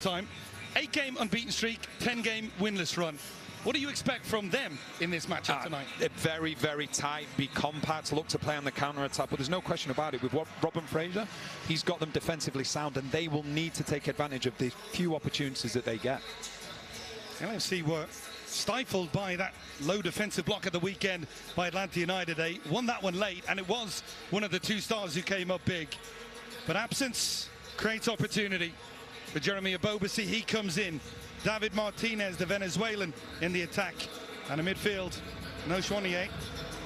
time. 8-game unbeaten streak, 10-game winless run. What do you expect from them in this matchup tonight? They're very, very tight, be compact, look to play on the counter-attack, but there's no question about it. With Robin Fraser, he's got them defensively sound, and they will need to take advantage of the few opportunities that they get. LAFC were stifled by that low defensive block at the weekend by Atlanta United. They won that one late, and it was one of the two stars who came up big. But absence creates opportunity. For Jeremy Abobasi, he comes in. David Martinez, the Venezuelan, in the attack. And a midfield, no Chouanier.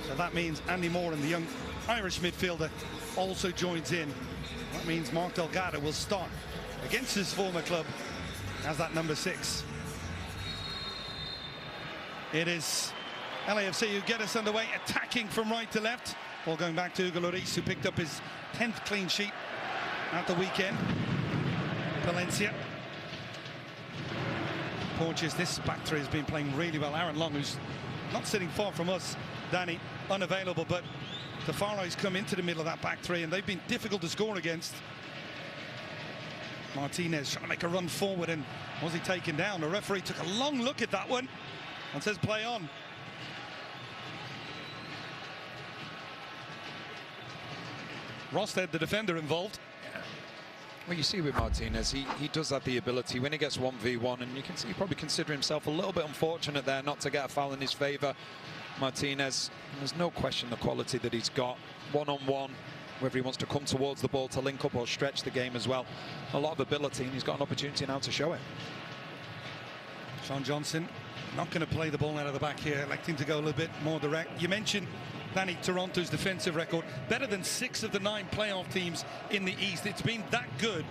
So that means Andy Moore and the young Irish midfielder also joins in. That means Mark Delgado will start against his former club as that number 6. It is LAFC who get us underway, attacking from right to left. Ball going back to Hugo Lloris, who picked up his 10th clean sheet at the weekend. Valencia. Porches, this back three has been playing really well. Aaron Long, who's not sitting far from us, Danny, unavailable, but the Faroes come into the middle of that back three, and they've been difficult to score against. Martinez trying to make a run forward, and was he taken down? The referee took a long look at that one and says play on. Rosted, the defender, involved. Well, you see with Martinez, he does have the ability when he gets 1v1, and you can see he probably consider himself a little bit unfortunate there not to get a foul in his favour. Martinez, there's no question the quality that he's got one-on-one, whether he wants to come towards the ball to link up or stretch the game as well. A lot of ability, and he's got an opportunity now to show it. Sean Johnson not going to play the ball out of the back here, electing to go a little bit more direct. You mentioned Danny, Toronto's defensive record, better than 6 of the 9 playoff teams in the East. It's been that good.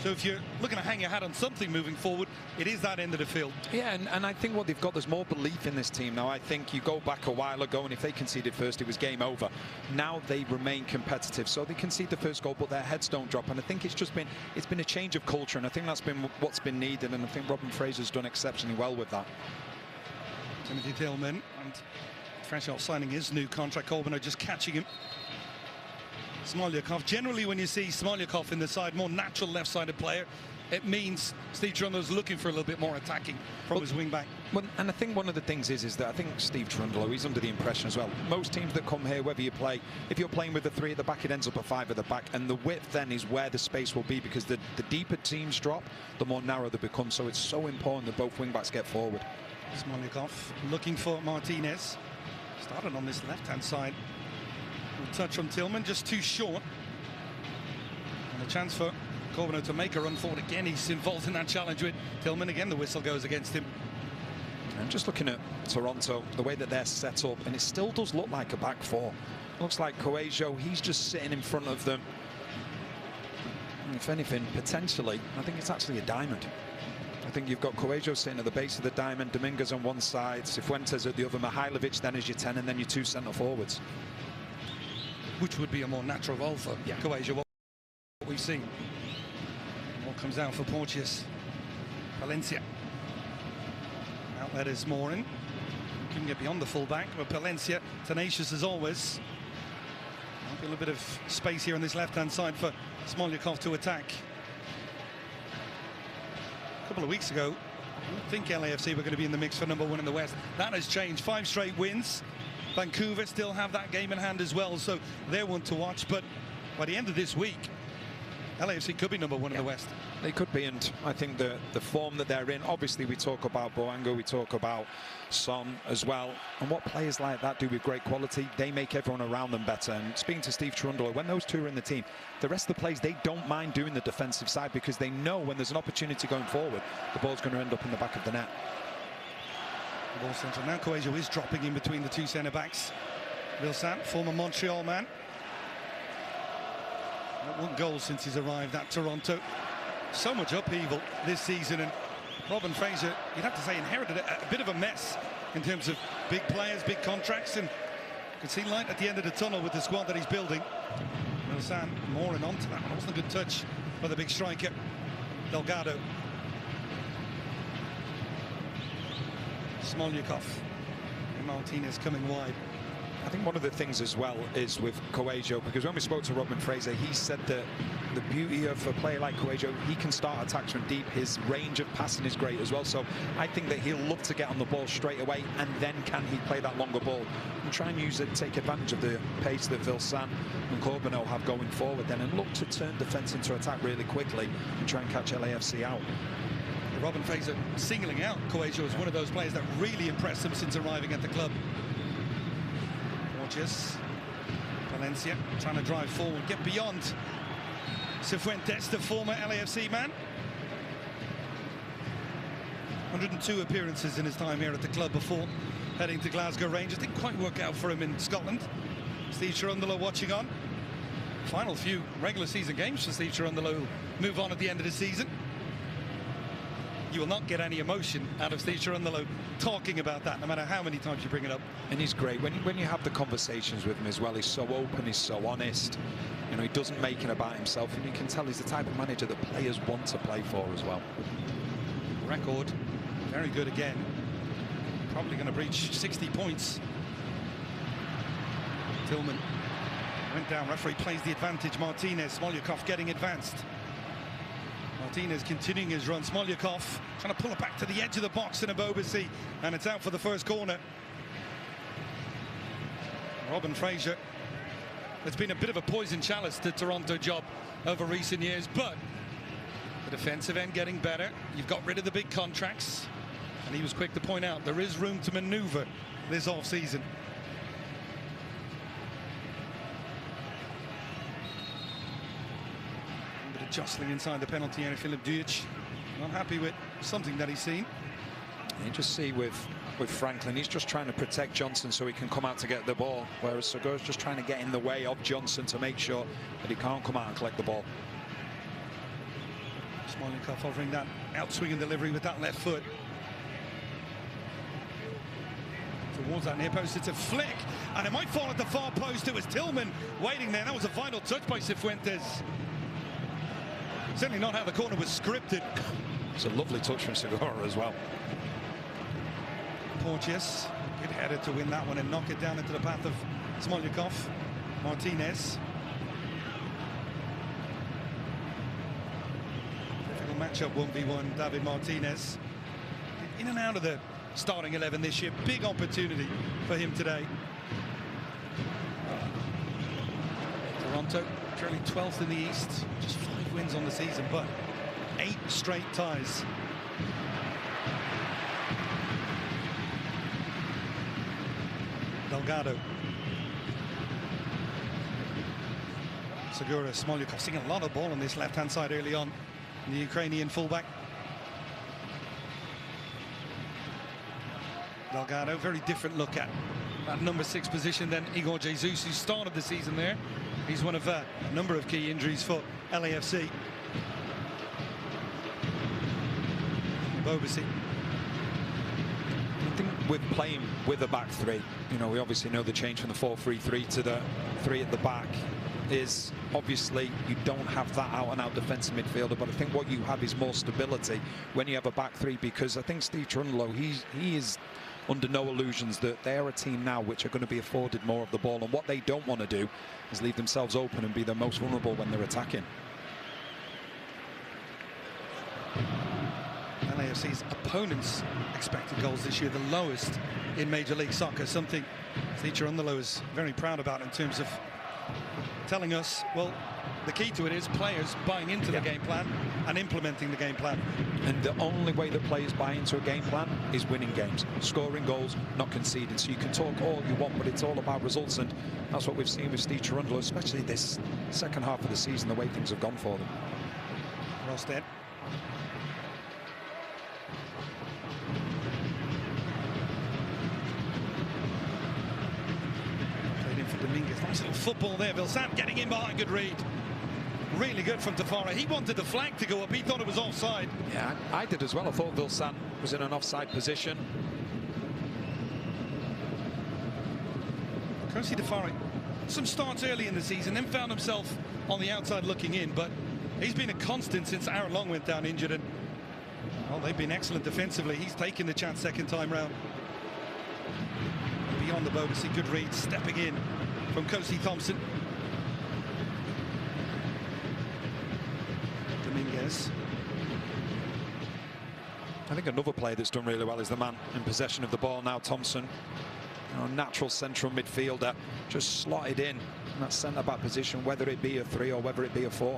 So if you're looking to hang your hat on something moving forward, it is that end of the field. Yeah, and I think what they've got, there's more belief in this team now. I think you go back a while ago, and if they conceded first, it was game over. Now they remain competitive, so they concede the first goal, but their heads don't drop. And I think it's been a change of culture, and I think that's been what's been needed. And I think Robin Fraser's done exceptionally well with that. Timothy Tillman, and fresh off signing his new contract. Corbin just catching him. Smolyakov. Generally, when you see Smolyakov in the side, more natural left-sided player, it means Steve Trundle's looking for a little bit more attacking from his wing back. Well, and I think one of the things is that I think Steve Trundle, he's under the impression as well. Most teams that come here, whether you play, if you're playing with the 3 at the back, it ends up at 5 at the back, and the width then is where the space will be, because the deeper teams drop, the more narrow they become. So it's so important that both wing backs get forward. Smolyakov looking for Martinez. Started on this left-hand side. A touch from Tillman, just too short. And a chance for Corbin to make a run forward again. He's involved in that challenge with Tillman. Again, the whistle goes against him. I'm just looking at Toronto, the way that they're set up, and it still does look like a back 4. Looks like Coelho, he's just sitting in front of them. And if anything, potentially, I think it's actually a diamond. I think you've got Coelho sitting at the base of the diamond, Dominguez on one side, Cifuentes at the other, Mihailovic then as your 10, and then your 2 centre forwards. Which would be a more natural role for Coelho, what we've seen. What comes out for Porteous? Valencia. Outlet is Morin. Couldn't get beyond the fullback, but Palencia, tenacious as always. Might be a little bit of space here on this left-hand side for Smolyakov to attack. A couple of weeks ago, I don't think LAFC were going to be in the mix for number 1 in the West. That has changed. 5 straight wins. Vancouver still have that game in hand as well, so they're one to watch. But by the end of this week, LAFC could be number 1 in the West. They could be, and I think the form that they're in, obviously we talk about Boango, we talk about Son as well, and what players like that do with great quality, they make everyone around them better. And speaking to Steve Trundle, when those 2 are in the team, the rest of the players, they don't mind doing the defensive side, because they know when there's an opportunity going forward, the ball's going to end up in the back of the net. The ball central. Now Coelho is dropping in between the 2 centre-backs. Vilsaint, former Montreal man. Not 1 goal since he's arrived at Toronto. So much upheaval this season, and Robin Fraser, you'd have to say, inherited a bit of a mess in terms of big players, big contracts, and you can see light at the end of the tunnel with the squad that he's building. Vilsaint mooring onto that one. Wasn't a good touch by the big striker, Delgado. Smolyakov and Martinez coming wide. I think one of the things as well is with Coelho, because when we spoke to Robin Fraser, he said that the beauty of a player like Coelho, he can start attacks from deep. His range of passing is great as well. So I think that he'll look to get on the ball straight away, and then can he play that longer ball and try and use it, take advantage of the pace that Vilsan and Corbeau have going forward then, and look to turn defence into attack really quickly and try and catch LAFC out. Robin Fraser singling out Coelho as one of those players that really impressed him since arriving at the club. Gorgeous. Valencia trying to drive forward, get beyond Cifuentes, the former LAFC man. 102 appearances in his time here at the club before heading to Glasgow Rangers. Didn't quite work out for him in Scotland. Steve Cherundolo watching on. Final few regular season games for Steve Cherundolo, who'll move on at the end of the season. You will not get any emotion out of Steve Cherundolo talking about that, no matter how many times you bring it up. And he's great. When you have the conversations with him as well, he's so open, he's so honest. You know, he doesn't make it about himself, and you can tell he's the type of manager that players want to play for as well. Record, very good again. Probably going to breach 60 points. Tillman went down, referee plays the advantage. Martinez, Smolyakov getting advanced. Martinez continuing his run. Smolyakov trying to pull it back to the edge of the box in a Bobasi, and it's out for the first corner. Robin Fraser. It's been a bit of a poison chalice to Toronto job over recent years, but the defensive end getting better. You've got rid of the big contracts, and he was quick to point out there is room to maneuver this off-season. Jostling inside the penalty area. Filip Dujic not happy with something that he's seen. You just see with Franklin, he's just trying to protect Johnson so he can come out to get the ball, whereas Segura's just trying to get in the way of Johnson to make sure that he can't come out and collect the ball. Smolyakov offering that outswing and delivery with that left foot towards that near post. It's a flick, and it might fall at the far post. It was Tillman waiting there. That was a final touch by Cifuentes. Certainly not how the corner was scripted. It's a lovely touch from Segura as well. Porteous, good header to win that one and knock it down into the path of Smolyakov. Martinez. Difficult matchup, 1v1, David Martinez. In and out of the starting 11 this year. Big opportunity for him today. Toronto currently 12th in the East. Just 5 wins on the season, but 8 straight ties. Delgado. Segura, Smolyakov seeing a lot of ball on this left-hand side early on. The Ukrainian fullback. Delgado, very different look at that number 6 position than Igor Jesus, who started the season there. He's one of a number of key injuries for LAFC. Bobasi. I think with playing with a back 3, you know, we obviously know the change from the 4-3-3 to the 3 at the back is obviously you don't have that out-and-out defensive midfielder, but I think what you have is more stability when you have a back 3, because I think Steve Cherundolo, he is under no illusions that they're a team now which are going to be afforded more of the ball, and what they don't want to do is leave themselves open and be the most vulnerable when they're attacking. LAFC's opponents' expected goals this year, the lowest in Major League Soccer, something Steve Cherundolo is very proud about in terms of telling us, well, the key to it is players buying into the game plan and implementing the game plan. And the only way that players buy into a game plan is winning games, scoring goals, not conceding. So you can talk all you want, but it's all about results, and that's what we've seen with Steve Cherundolo, especially this second half of the season, the way things have gone for them. Rosted. Dominguez, nice little football there. Vilsan getting in behind, good read. Really good from Tafara. He wanted the flag to go up. He thought it was offside. Yeah, I did as well. I thought Vilsan was in an offside position. Kosi Tafari, some starts early in the season, then found himself on the outside looking in, but he's been a constant since Aaron Long went down injured, and well, they've been excellent defensively. He's taken the chance second time round. Beyond the Bobasi, good read, stepping in from Kosi Thompson. Gomez. I think another player that's done really well is the man in possession of the ball now, Thompson. You know, natural central midfielder, just slotted in that centre-back position, whether it be a 3 or whether it be a 4.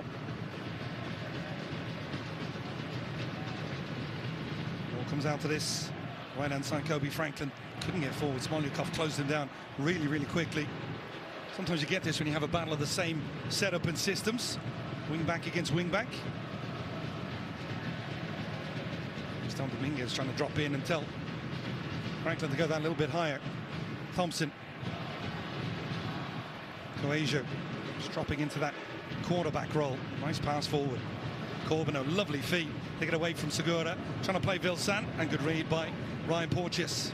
Ball comes out to this right-hand side. Kobe Franklin couldn't get forward. Smolyakov closed him down really, really quickly. Sometimes you get this when you have a battle of the same setup and systems. Wing back against wing back. Dominguez trying to drop in and tell Franklin to go that little bit higher. Thompson. Coelho just dropping into that quarterback role. Nice pass forward. Corbino, lovely feet. They get away from Segura. Trying to play Vilsan, and good read by Ryan Porteous.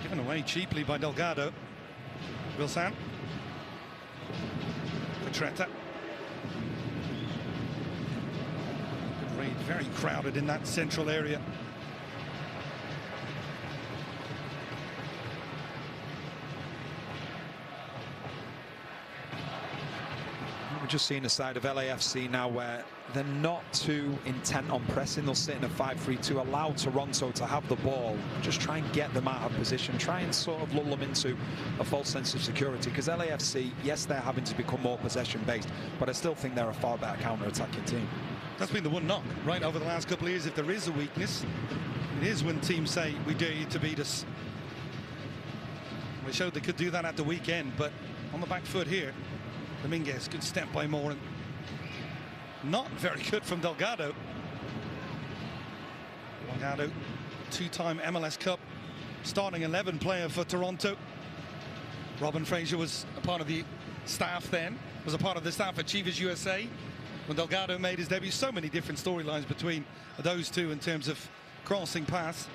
Given away cheaply by Delgado. Vilsan. Petretta. Very crowded in that central area. We're just seeing a side of LAFC now where they're not too intent on pressing. They'll sit in a 5-3-2, allow Toronto to have the ball, just try and get them out of position, try and sort of lull them into a false sense of security. Because LAFC, yes, they're having to become more possession-based, but I still think they're a far better counter-attacking team. That's been the one knock right over the last couple of years. If there is a weakness, it is when teams say, we dare you to beat us. They showed they could do that at the weekend, but on the back foot here, Dominguez, good step by Moran. Not very good from Delgado. Delgado, two-time MLS Cup starting 11 player for Toronto. Robin Fraser was a part of the staff then, was a part of the staff at Chivas USA when Delgado made his debut. So many different storylines between those two in terms of crossing paths.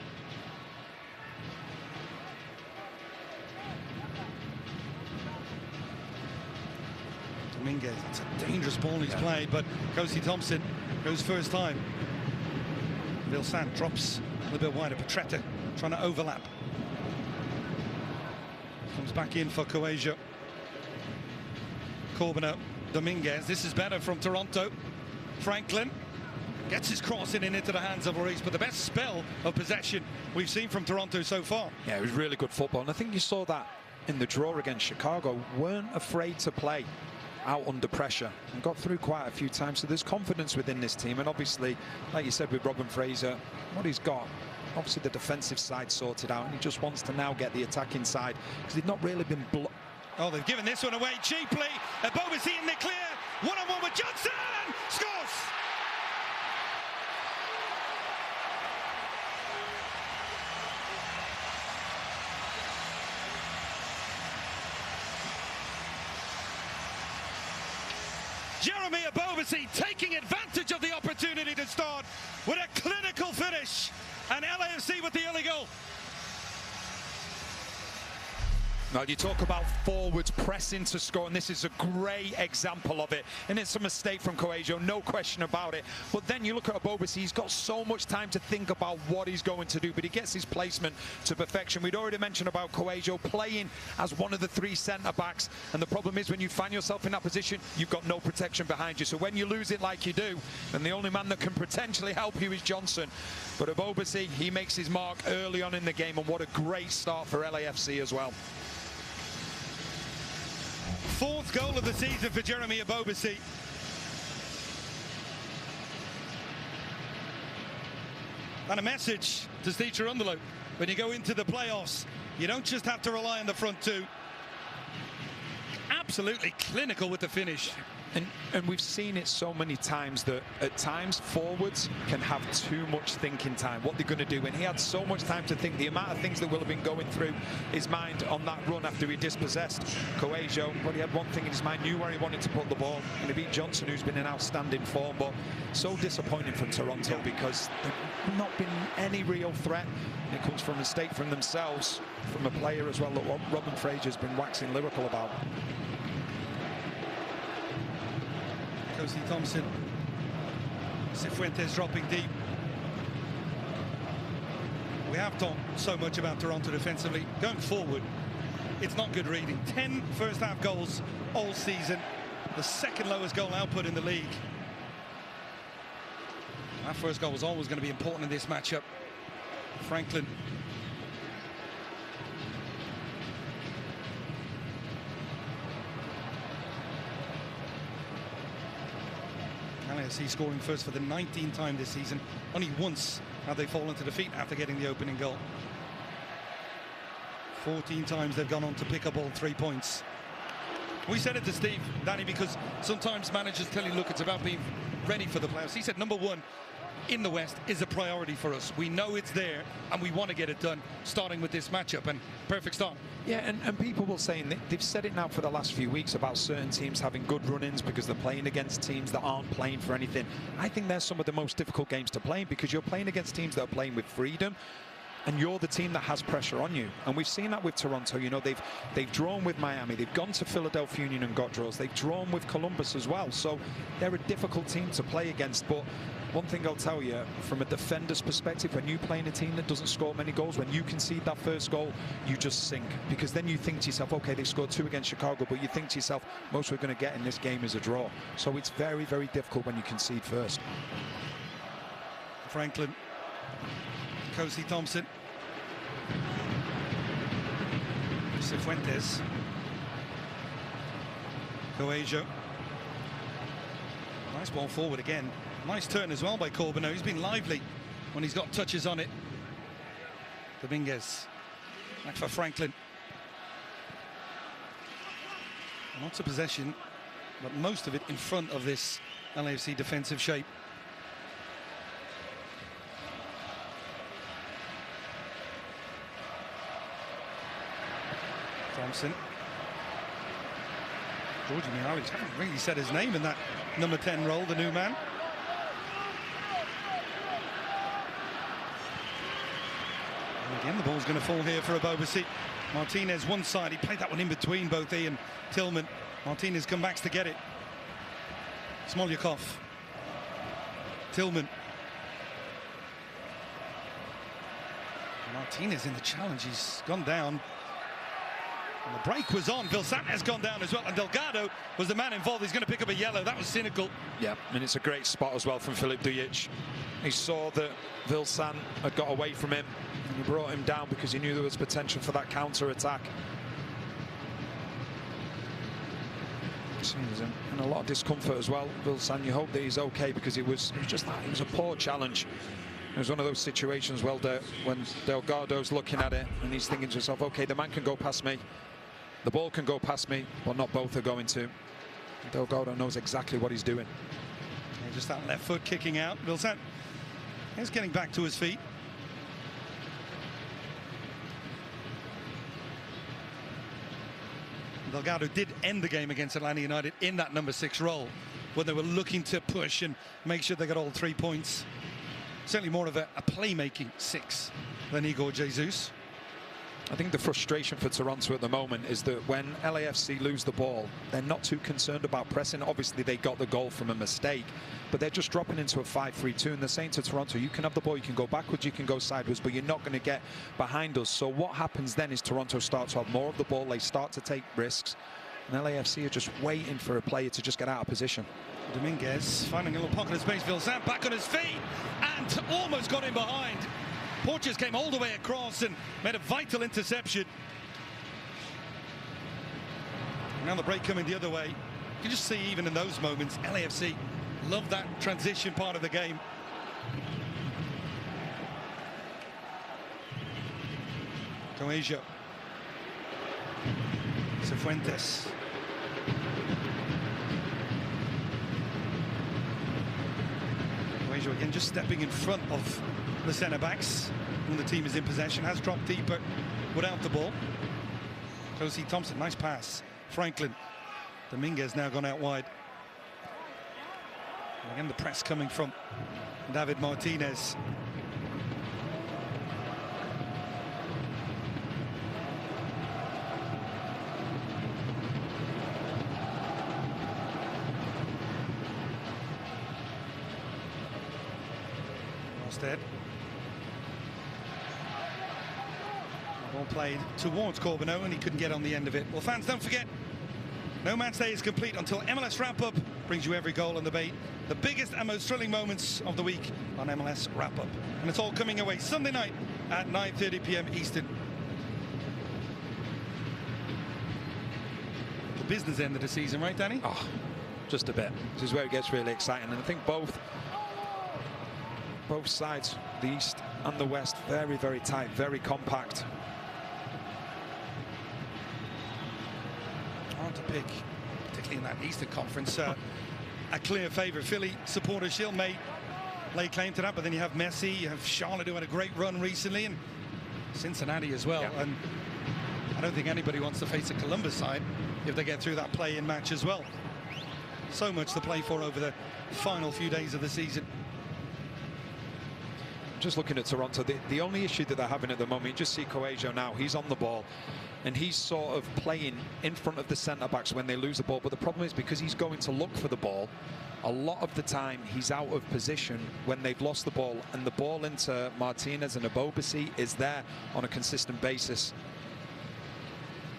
Dominguez, it's a dangerous ball he's played, but Kosi Thompson goes first time. Vilsan drops a little bit wider. Petretta trying to overlap. Comes back in for Coelho. Corbino, Dominguez. This is better from Toronto. Franklin gets his cross in and into the hands of Lloris, but the best spell of possession we've seen from Toronto so far. Yeah, it was really good football, and I think you saw that in the draw against Chicago. Weren't afraid to play out under pressure and got through quite a few times, so there's confidence within this team. And obviously, like you said with Robin Fraser, what he's got, obviously the defensive side sorted out, and he just wants to now get the attacking side, because they've not really been Oh, they've given this one away cheaply. Bobasi in the clear, one-on-one with Johnson, scores! Jeremy Bobasi taking advantage of the opportunity to start with a clinical finish, and LAFC with the early goal. Now, you talk about forwards pressing to score, and this is a great example of it. And it's a mistake from Coelho, no question about it. But then you look at Bobasi, he's got so much time to think about what he's going to do, but he gets his placement to perfection. We'd already mentioned about Coelho playing as one of the 3 centre-backs, and the problem is when you find yourself in that position, you've got no protection behind you. So when you lose it like you do, and the only man that can potentially help you is Johnson. But Bobasi, he makes his mark early on in the game, and what a great start for LAFC as well. 4th goal of the season for Jeremy Bobasi. And a message to Steve Cherundolo: when you go into the playoffs, you don't just have to rely on the front two. Absolutely clinical with the finish. And we've seen it so many times that at times forwards can have too much thinking time, what they're going to do. And he had so much time to think. The amount of things that will have been going through his mind on that run after he dispossessed Coelho, but he had one thing in his mind, knew where he wanted to put the ball, and he beat Johnson, who's been in outstanding form. But so disappointing from Toronto, because there's not been any real threat. And it comes from a mistake from themselves, from a player as well that Robin Fraser's been waxing lyrical about. Kosi Thompson, Cifuentes dropping deep. We have talked so much about Toronto defensively. Going forward, it's not good reading. 10 first half goals all season, the 2nd lowest goal output in the league. That first goal was always going to be important in this matchup. Franklin. LAFC scoring first for the 19th time this season. Only once have they fallen to defeat after getting the opening goal. 14 times they've gone on to pick up all 3 points. We said it to Steve, Danny, because sometimes managers tell you, look, it's about being ready for the playoffs. He said number one in the West is a priority for us. We know it's there and we want to get it done, starting with this matchup, and perfect start. Yeah, and people will say, and they've said it now for the last few weeks, about certain teams having good run-ins because they're playing against teams that aren't playing for anything. I think they're some of the most difficult games to play because you're playing against teams that are playing with freedom, and you're the team that has pressure on you. And we've seen that with Toronto. You know, they've drawn with Miami, they've gone to Philadelphia Union and got draws, they've drawn with Columbus as well. So they're a difficult team to play against. But one thing I'll tell you, from a defender's perspective, when you play in a team that doesn't score many goals, when you concede that first goal, you just sink. Because then you think to yourself, okay, they've scored 2 against Chicago, but you think to yourself, most we're going to get in this game is a draw. So it's very, very difficult when you concede first. Franklin. Kosi Thompson. Cifuentes. Coelho. Nice ball forward again. Nice turn as well by Corbeau. He's been lively when he's got touches on it. Dominguez. Back for Franklin. Lots of possession, but most of it in front of this LAFC defensive shape. Thompson. Georgi Mihalic haven't really said his name in that number 10 role, the new man. And again, the ball's going to fall here for Abobasi. Martinez one side. He played that one in between both he and Tillman. Martinez comes back to get it. Smolyakov. Tillman. Martinez in the challenge. He's gone down. And the break was on. Vilsaint has gone down as well, and Delgado was the man involved. He's going to pick up a yellow. That was cynical. Yeah, and it's a great spot as well from Filip Dujic. He saw that Vilsaint had got away from him, and he brought him down because he knew there was potential for that counter-attack. Seems in a lot of discomfort as well. Vilsaint, you hope that he's okay, because it was just that. It was a poor challenge. It was one of those situations, well, when Delgado's looking at it and he's thinking to himself, okay, the man can go past me, the ball can go past me, but not both are going to. Delgado knows exactly what he's doing. Yeah, just that left foot kicking out. Vilsaint is getting back to his feet. Delgado did end the game against Atlanta United in that number 6 role, when they were looking to push and make sure they got all 3 points. Certainly more of a playmaking 6 than Igor Jesus. I think the frustration for Toronto at the moment is that when LAFC lose the ball, they're not too concerned about pressing. Obviously, they got the goal from a mistake, but they're just dropping into a 5-3-2, and they're saying to Toronto, you can have the ball, you can go backwards, you can go sideways, but you're not going to get behind us. So what happens then is Toronto start to have more of the ball, they start to take risks, and LAFC are just waiting for a player to just get out of position. Dominguez finding a little pocket of space. Vilsaint back on his feet and almost got in behind. Porteous came all the way across and made a vital interception. Now the break coming the other way. You can just see even in those moments, LAFC love that transition part of the game. Coelho. Cifuentes. Coelho again just stepping in front of the centre-backs when the team is in possession. Has dropped deeper without the ball. Kosi Thompson, nice pass. Franklin. Dominguez now gone out wide. And again the press coming from David Martinez. Instead. Ball played towards Corbeau and he couldn't get on the end of it. Well, fans, don't forget, no match day is complete until MLS Wrap-Up brings you every goal on the bait the biggest and most thrilling moments of the week on MLS Wrap-Up. And it's all coming away Sunday night at 9:30 p.m. Eastern. The business end of the season, right, Danny? Oh, just a bit. This is where it gets really exciting, and I think both sides, the East and the West, very, very tight, very compact. Hard to pick, particularly in that Eastern Conference, a clear favourite. Philly supporters, Shield may lay claim to that, but then you have Messi, you have Charlotte, who had a great run recently, and Cincinnati as well. Yeah. And I don't think anybody wants to face a Columbus side if they get through that play-in match as well. So much to play for over the final few days of the season. Just looking at Toronto, the only issue that they're having at the moment, you just see Coelho now, he's on the ball and he's sort of playing in front of the centre-backs when they lose the ball, but the problem is because he's going to look for the ball, a lot of the time he's out of position when they've lost the ball, and the ball into Martinez and Abobasi is there on a consistent basis.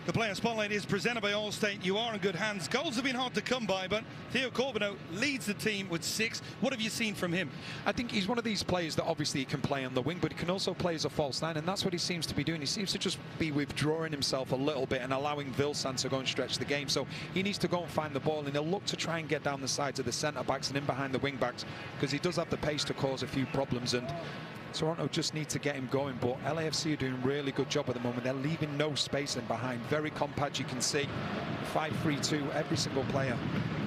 The player spotlight is presented by Allstate. You are in good hands. Goals have been hard to come by, but Theo Corbeanu leads the team with 6. What have you seen from him? I think he's one of these players that obviously he can play on the wing, but he can also play as a false nine, and that's what he seems to be doing. He seems to just be withdrawing himself a little bit and allowing Vilsan to go and stretch the game. So he needs to go and find the ball, and he'll look to try and get down the sides of the centre-backs and in behind the wing-backs, because he does have the pace to cause a few problems, and Toronto just need to get him going. But LAFC are doing a really good job at the moment. They're leaving no space in behind. Very compact, you can see. 5-3-2, every single player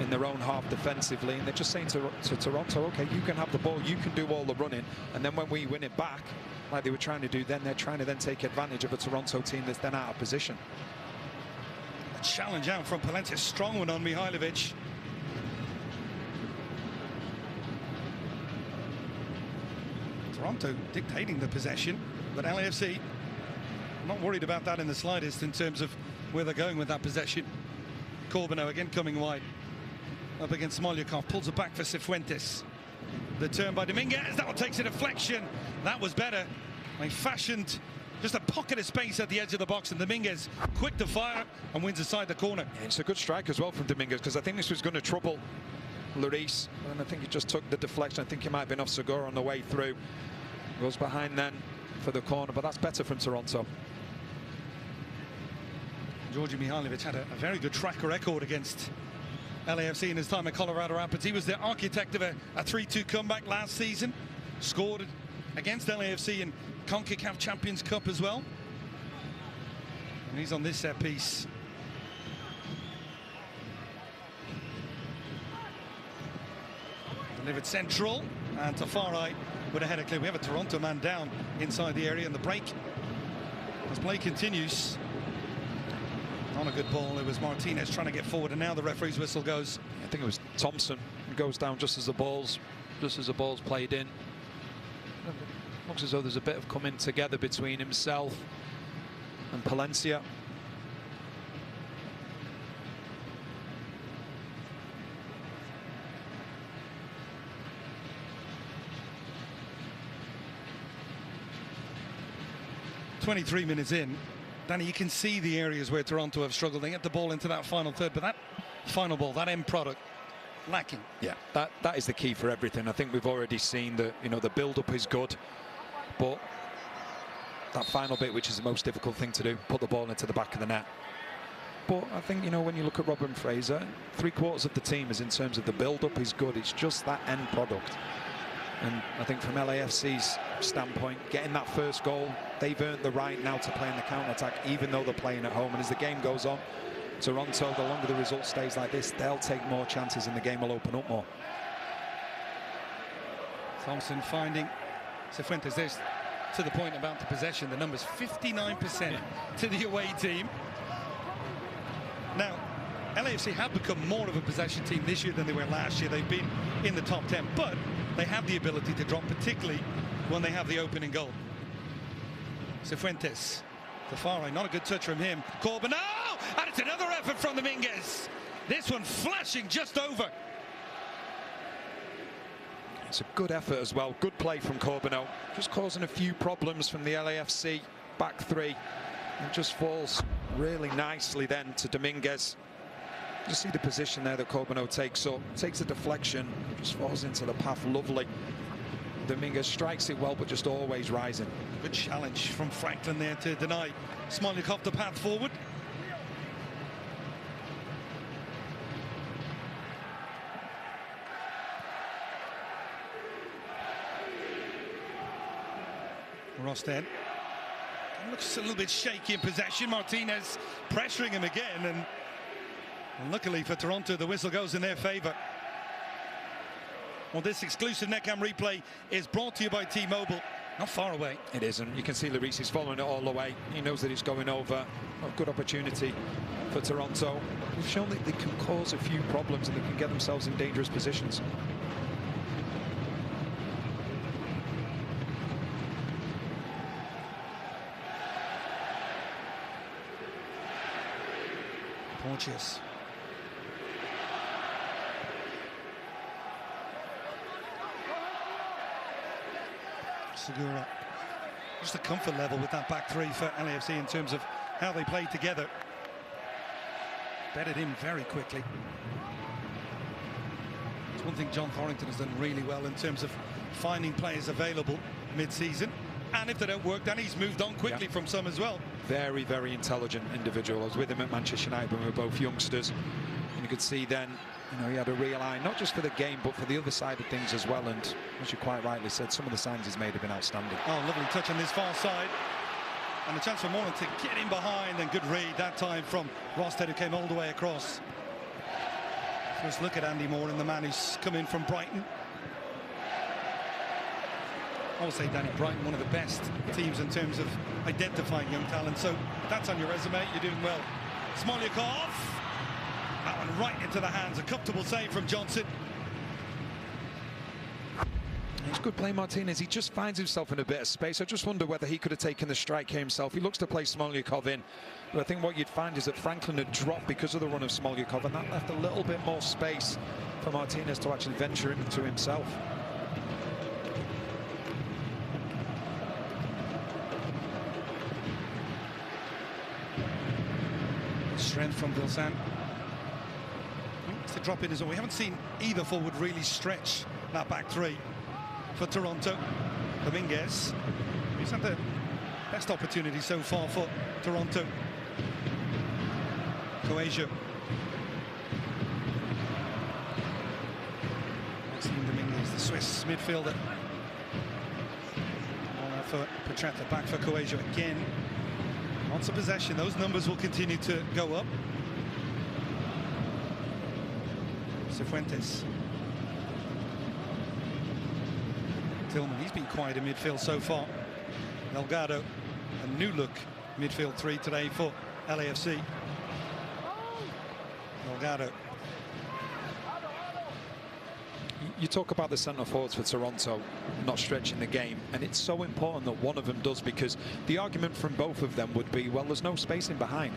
in their own half defensively. And they're just saying to Toronto, OK, you can have the ball, you can do all the running. And then when we win it back, like they were trying to do then, they're trying to then take advantage of a Toronto team that's then out of position. A challenge out from Palencia. Strong one on Mihailovic. Toronto dictating the possession, but LAFC not worried about that in the slightest in terms of where they're going with that possession. Corbeanu again coming wide up against Smolyakov, pulls it back for Cifuentes. The turn by Dominguez, that takes a deflection. That was better. They fashioned just a pocket of space at the edge of the box, and Dominguez quick to fire and wins aside the corner. Yeah, it's a good strike as well from Dominguez, because I think this was going to trouble Lloris, and I think he just took the deflection. I think he might have been off Segura on the way through. Goes behind then for the corner, but that's better from Toronto. Georgi Mihailovic had a very good track record against LAFC in his time at Colorado Rapids. He was the architect of a 3-2 comeback last season. Scored against LAFC in CONCACAF Champions Cup as well. And he's on this set piece. Delivered central and to far right with a header clear. We have a Toronto man down inside the area, and the break as play continues. On a good ball, it was Martinez trying to get forward, and now the referee's whistle goes. I think it was Thompson who goes down just as the ball's played in. Looks as though there's a bit of coming together between himself and Palencia. "23 minutes in, Danny, you can see the areas where Toronto have struggled. They get the ball into that final third, but that final ball, that end product, lacking. Yeah, that is the key for everything. I think we've already seen that, you know, the build-up is good, but that final bit, which is the most difficult thing to do, put the ball into the back of the net. But I think, you know, when you look at Robin Fraser, 3/4 of the team is in terms of the build-up is good. It's just that end product. And I think from LAFC's standpoint, getting that first goal, they've earned the right now to play in the counter-attack, even though they're playing at home. And as the game goes on, Toronto, the longer the result stays like this, they'll take more chances and the game will open up more. Thompson finding Cifuentes. There's, to the point about the possession, the numbers 59% to the away team. Now, LAFC have become more of a possession team this year than they were last year. They've been in the top 10, but they have the ability to drop, particularly when they have the opening goal. Cifuentes, the far right, not a good touch from him. Corbeanu, and it's another effort from Dominguez. This one flashing just over. It's a good effort as well. Good play from Corbeanu. Just causing a few problems from the LAFC back three. It just falls really nicely then to Dominguez. Just see the position there that Corbano takes up. Takes a deflection, just falls into the path. Lovely. Dominguez strikes it well, but just always rising. Good challenge from Franklin there to deny Smolyakov the path forward. Rosted looks a little bit shaky in possession. Martinez pressuring him again, and luckily for Toronto, the whistle goes in their favor. Well, this exclusive Netcam replay is brought to you by T-Mobile. Not far away. It isn't. You can see Lloris is following it all the way. He knows that he's going over. A good opportunity for Toronto. They've shown that they can cause a few problems and they can get themselves in dangerous positions. Porteous. Segura. Just a comfort level with that back three for LAFC in terms of how they play together. Bedded in very quickly. It's one thing John Thorrington has done really well in terms of finding players available mid-season. And if they don't work, then he's moved on quickly from some as well. Very, very intelligent individual. I was with him at Manchester United when we were both youngsters. And you could see then, you know, he had a real eye, not just for the game, but for the other side of things as well. And as you quite rightly said, some of the signs he's made have been outstanding. Oh, lovely touch on this far side. And a chance for Moreland to get in behind, and good read that time from Rosted, who came all the way across. First look at Andy Moore, and the man who's come in from Brighton. I would say, Danny, Brighton, one of the best teams in terms of identifying young talent. So that's on your resume. You're doing well. Smolyakov. That one right into the hands. A comfortable save from Johnson. It's good play, Martinez. He just finds himself in a bit of space. I just wonder whether he could have taken the strike here himself. He looks to play Smolyakov in. But I think what you'd find is that Franklin had dropped because of the run of Smolyakov, and that left a little bit more space for Martinez to actually venture into himself. Strength from Vilsan. It's the drop in as well. We haven't seen either forward really stretch that back three for Toronto. Dominguez, he's had the best opportunity so far for Toronto. Coelho. Maxime Dominguez, the Swiss midfielder. For Petretta, back for Coelho again. Lots of possession. Those numbers will continue to go up. Cifuentes. Tillman, he's been quiet in midfield so far. Delgado, a new look midfield three today for LAFC. Delgado. You talk about the centre forwards for Toronto not stretching the game, and it's so important that one of them does, because the argument from both of them would be, well, there's no space in behind.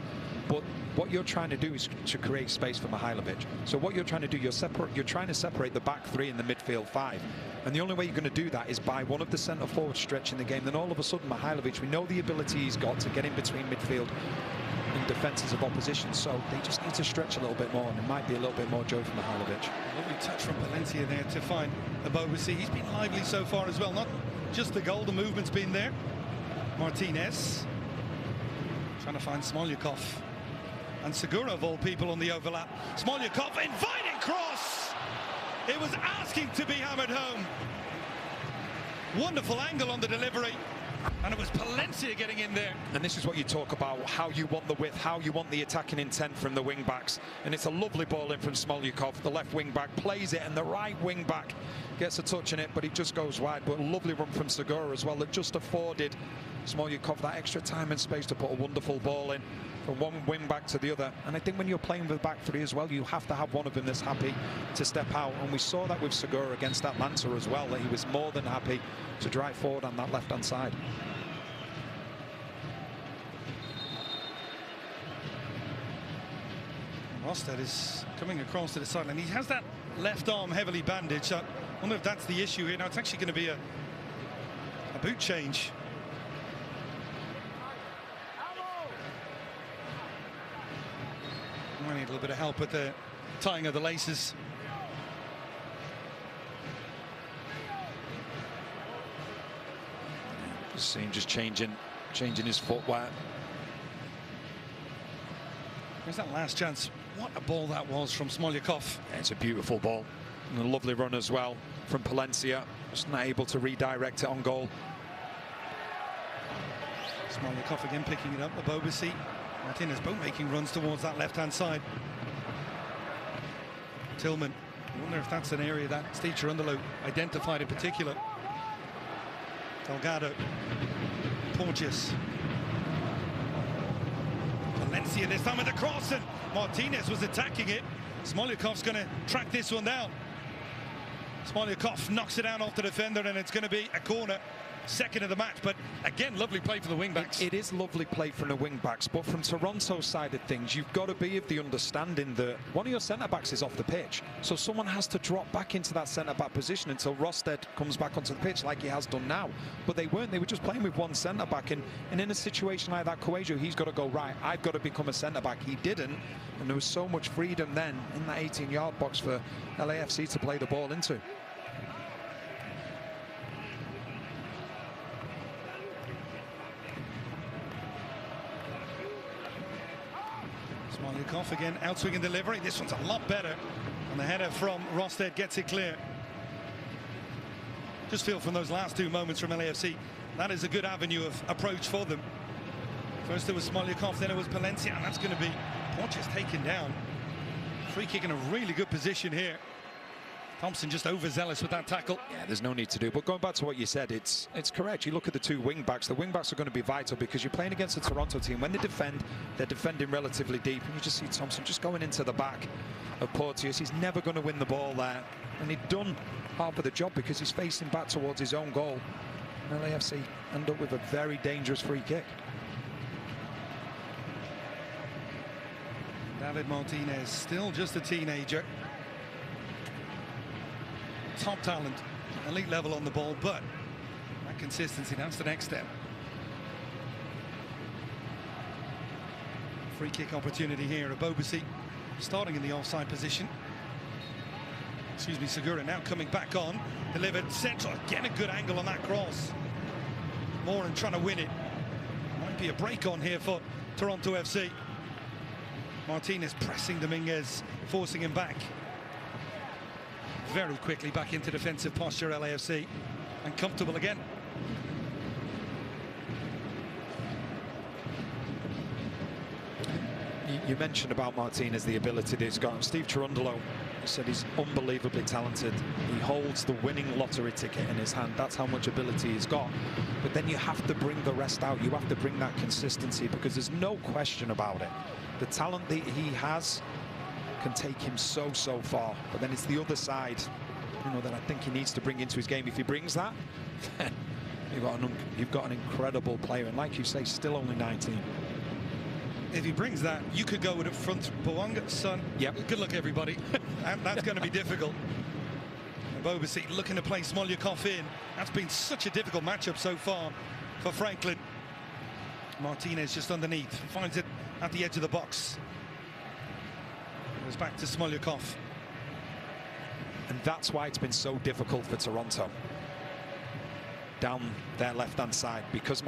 But what you're trying to do is to create space for Mihailovic. So what you're trying to do, you're trying to separate the back three and the midfield five. And the only way you're going to do that is by one of the centre forwards stretching the game. Then all of a sudden, Mihailovic, we know the ability he's got to get in between midfield and defences of opposition. So they just need to stretch a little bit more, and it might be a little bit more joy for Mihailovic. Lovely touch from Valencia there to find Abobasi. He's been lively so far as well. Not just the goal, the movement's been there. Martinez trying to find Smolyakov. And Segura, of all people, on the overlap. Smolyakov, inviting cross! It was asking to be hammered home. Wonderful angle on the delivery. And it was Palencia getting in there. And this is what you talk about, how you want the width, how you want the attacking intent from the wing-backs. And it's a lovely ball in from Smolyakov. The left wing-back plays it, and the right wing-back gets a touch in it, but it just goes wide. But a lovely run from Segura as well that just afforded Smolyakov that extra time and space to put a wonderful ball in from one wing-back to the other. And I think when you're playing with the back three as well, you have to have one of them that's happy to step out. And we saw that with Segura against Atlanta as well, that he was more than happy to drive forward on that left-hand side. Rosted is coming across to the sideline. He has that left arm heavily bandaged. I wonder if that's the issue here. Now it's actually going to be a boot change. I need a little bit of help with the tying of the laces. Just changing his footwear. There's that last chance. What a ball that was from Smolyakov. Yeah, it's a beautiful ball. And a lovely run as well from Palencia. Just not able to redirect it on goal. Smolyakov again picking it up. Abobasi. Martinez both making runs towards that left-hand side. Tillman. I wonder if that's an area that Steve Cherundolo identified in particular. Delgado. Porteous. Valencia this time with the cross, and Martinez was attacking it. Smolyakov's going to track this one down. Smolyakov knocks it down off the defender, and it's going to be a corner. Second of the match, but again, lovely play for the wing-backs. It is lovely play from the wing-backs, but from Toronto's side of things, you've got to be of the understanding that one of your centre-backs is off the pitch. So someone has to drop back into that centre-back position until Rosted comes back onto the pitch like he has done now. But they weren't. They were just playing with one centre-back, and in a situation like that, Coelho, he's got to go, right, I've got to become a centre-back. He didn't, and there was so much freedom then in that 18-yard box for LAFC to play the ball into. Smolyakov again, outswinging delivery. This one's a lot better. And the header from Rosted gets it clear. Just feel from those last two moments from LAFC, that is a good avenue of approach for them. First it was Smolyakov, then it was Palencia, and that's going to be Porteous taken down. Free kick in a really good position here. Thompson just overzealous with that tackle. Yeah, there's no need to do. But going back to what you said, it's correct. You look at the two wing-backs. The wing-backs are going to be vital because you're playing against a Toronto team. When they defend, they're defending relatively deep. And you just see Thompson just going into the back of Porteous. He's never going to win the ball there. And he'd done half of the job because he's facing back towards his own goal. And LAFC end up with a very dangerous free kick. David Martinez, still just a teenager. Top talent, elite level on the ball, but that consistency, that's the next step. Free kick opportunity here. Abobasi starting in the offside position. Excuse me, Segura now coming back on. Delivered central. Again, a good angle on that cross. Moran trying to win it. Might be a break on here for Toronto FC. Martinez pressing Dominguez, forcing him back. Very quickly back into defensive posture, LAFC, and comfortable again. You mentioned about Martinez, the ability that he's got. Steve Cherundolo said he's unbelievably talented. He holds the winning lottery ticket in his hand. That's how much ability he's got. But then you have to bring the rest out. You have to bring that consistency because there's no question about it. The talent that he has can take him so far, but then it's the other side, you know, that I think he needs to bring into his game. If he brings that, then you've got an incredible player, and like you say, still only 19. If he brings that, you could go with it front Boanga, son. Yep. Good luck, everybody. And that's going to be difficult. Abobasi looking to play Smolyakov in. That's been such a difficult matchup so far for Franklin. Martinez just underneath, finds it at the edge of the box. Goes back to Smolyakov. And that's why it's been so difficult for Toronto. Down their left-hand side. Because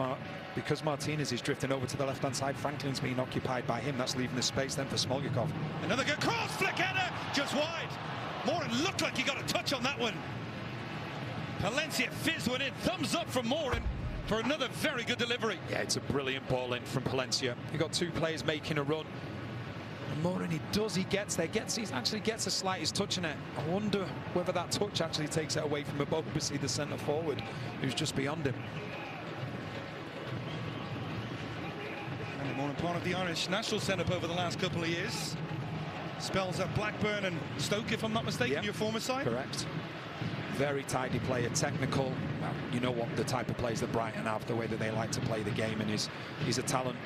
Martinez is drifting over to the left-hand side, Franklin's being occupied by him. That's leaving the space then for Smolyakov. Another good cross, flick header, just wide. Moran looked like he got a touch on that one. Palencia fizzed one in. Thumbs up from Moran for another very good delivery. Yeah, it's a brilliant ball in from Palencia. You've got two players making a run. Moran, he actually gets a slightest touch in it. I wonder whether that touch actually takes it away from Abobasi, the centre forward, who's just beyond him. And Moran, part of the Irish national setup over the last couple of years. Spells at Blackburn and Stoke, if I'm not mistaken, Yep. your former side. Correct. Very tidy player, technical. Well, you know what the type of players that Brighton have, the way that they like to play the game, and he's a talent.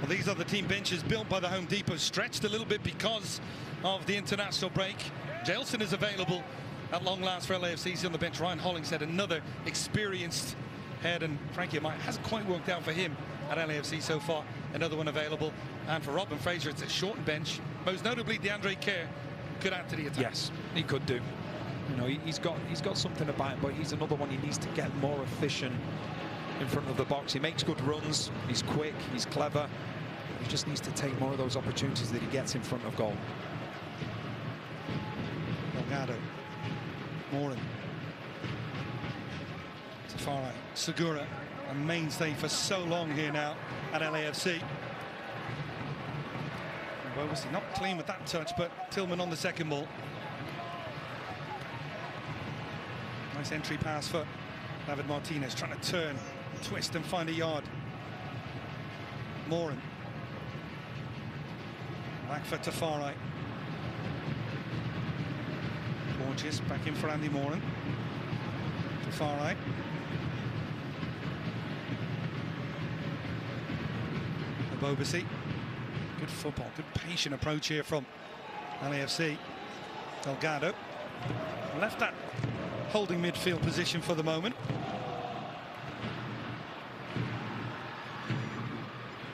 Well, these are the team benches built by the Home Depot, stretched a little bit because of the international break. Jailson is available at long last for LAFC. He's on the bench. Ryan Hollings had another experienced head, and frankly, it hasn't quite worked out for him at LAFC so far. Another one available, and for Robin Fraser, it's a shortened bench. Most notably, DeAndre Kerr could add to the attack. Yes, he could do. You know, he's got something about him, but he's another one. He needs to get more efficient in front of the box. He makes good runs. He's quick. He's clever. He just needs to take more of those opportunities that he gets in front of goal. Delgado, Moran, Tafari, Segura, a mainstay for so long here now at LAFC. Well, was not clean with that touch, but Tillman on the second ball. Nice entry pass for David Martinez, trying to turn, twist and find a yard. Moran. Back for Tafari. Borges back in for Andy Moran. Tafari. Abobasi. Good football, good patient approach here from LAFC. Delgado left that holding midfield position for the moment.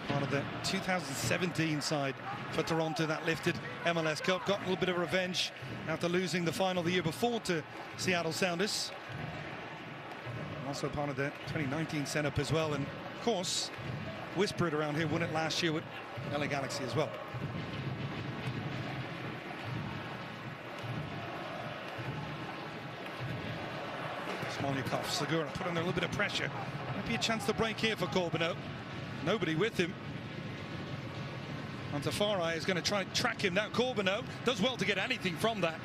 Part of the 2017 side for Toronto that lifted MLS Cup. Got a little bit of revenge after losing the final the year before to Seattle Sounders. Also part of the 2019 setup as well, and of course whispered around here, won it last year with LA Galaxy as well. Smolyakov, Segura put under a little bit of pressure. Might be a chance to break here for Corbeanu. Nobody with him. And Tafari is going to try and track him now. Corbeanu does well to get anything from that.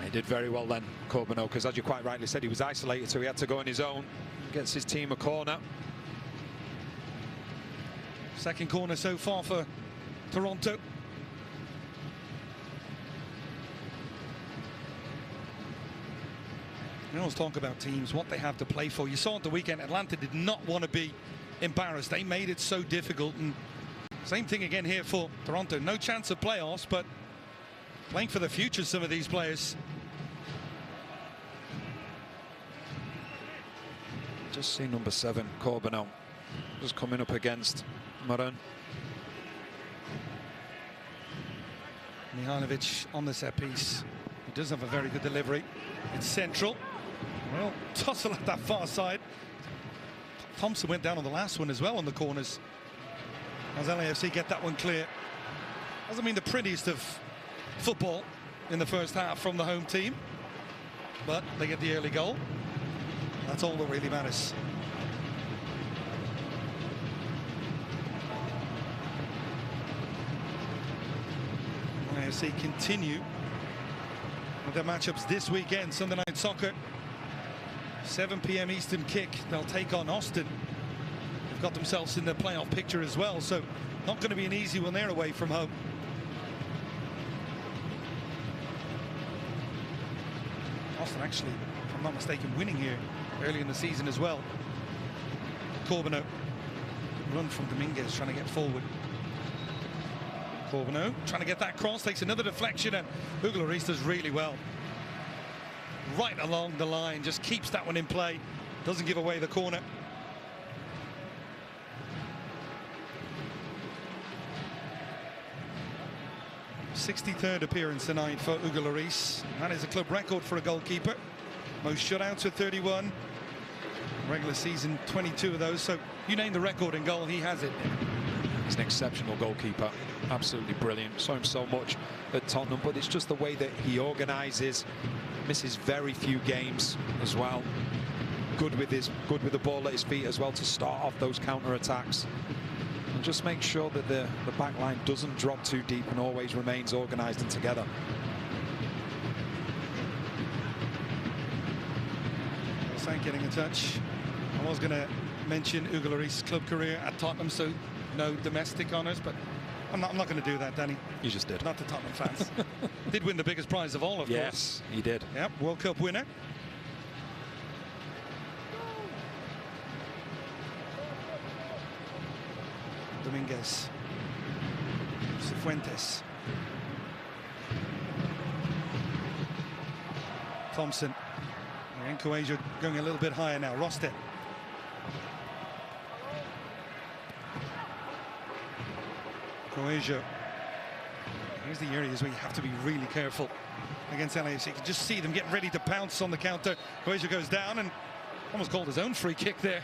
He did very well then, Corbeanu, because as you quite rightly said, he was isolated, so he had to go on his own. Gets his team a corner. Second corner so far for Toronto. We always talk about teams, what they have to play for. You saw at the weekend, Atlanta did not want to be embarrassed. They made it so difficult, and same thing again here for Toronto. No chance of playoffs, but playing for the future, some of these players. Just see number 7, Corbeanu, just coming up against Moran. Mihailovic on the set piece. He does have a very good delivery. It's central. Well, tussle at that far side. Thompson went down on the last one as well on the corners. As LAFC get that one clear. Doesn't mean the prettiest of football in the first half from the home team, but they get the early goal. That's all that really matters. LAFC continue with their matchups this weekend. Sunday Night Soccer, 7 p.m. Eastern kick. They'll take on Austin. They've got themselves in the playoff picture as well, so not going to be an easy one there away from home. Austin actually, if I'm not mistaken, winning here early in the season as well. Corbeanu, run from Dominguez, trying to get forward. Corbeanu trying to get that cross, takes another deflection, and Hugo Lloris does really well. Right along the line, just keeps that one in play, doesn't give away the corner. th appearance tonight for Hugo Lloris. That is a club record for a goalkeeper. Most shutouts with 31. Regular season, 22 of those. So you name the record in goal, he has it. He's an exceptional goalkeeper. Absolutely brilliant. Saw him so much at Tottenham, but it's just the way that he organises. Misses very few games as well. Good with the ball at his feet as well to start off those counter attacks. And just make sure that the back line doesn't drop too deep and always remains organised and together. Saint getting a touch. I was going to mention Hugo Lloris' club career at Tottenham, so no domestic honours, but I'm not going to do that, Danny. You just did. Not the Tottenham fans. Did win the biggest prize of all, of course. Yes, he did. Yep, World Cup winner. Dominguez. Cifuentes. Thompson. And Coasia going a little bit higher now. Rostet. Coasia. Here's the areas where you have to be really careful against LAFC. You can just see them getting ready to pounce on the counter. Coasia goes down and almost called his own free kick there.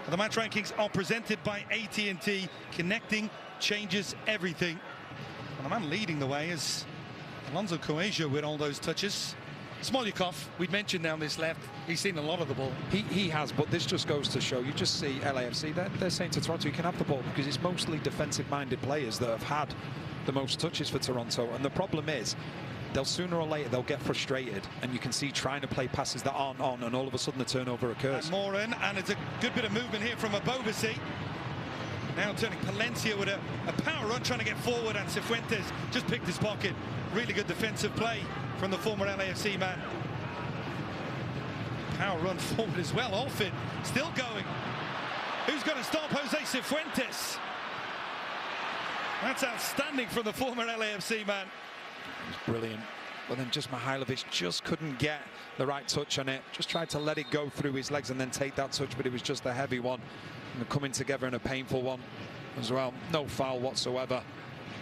The match rankings are presented by AT&T. Connecting changes everything. And the man leading the way is Alonso Coasia with all those touches. Smolyakov, we'd mentioned down this left, he's seen a lot of the ball. He has, but this just goes to show, you just see LAFC, they're saying to Toronto, you can have the ball, because it's mostly defensive-minded players that have had the most touches for Toronto. And the problem is, they'll sooner or later, they'll get frustrated, and you can see trying to play passes that aren't on, and all of a sudden the turnover occurs. Morin, and it's a good bit of movement here from Abobasi. Now turning Palencia with a power run, trying to get forward, and Cifuentes just picked his pocket. Really good defensive play from the former LAFC man. Power run forward as well, off it, still going. Who's going to stop Jose Cifuentes? That's outstanding from the former LAFC man. It's brilliant. But then just Mihailovic just couldn't get the right touch on it. Just tried to let it go through his legs and then take that touch, but it was just a heavy one. And coming together in a painful one as well. No foul whatsoever.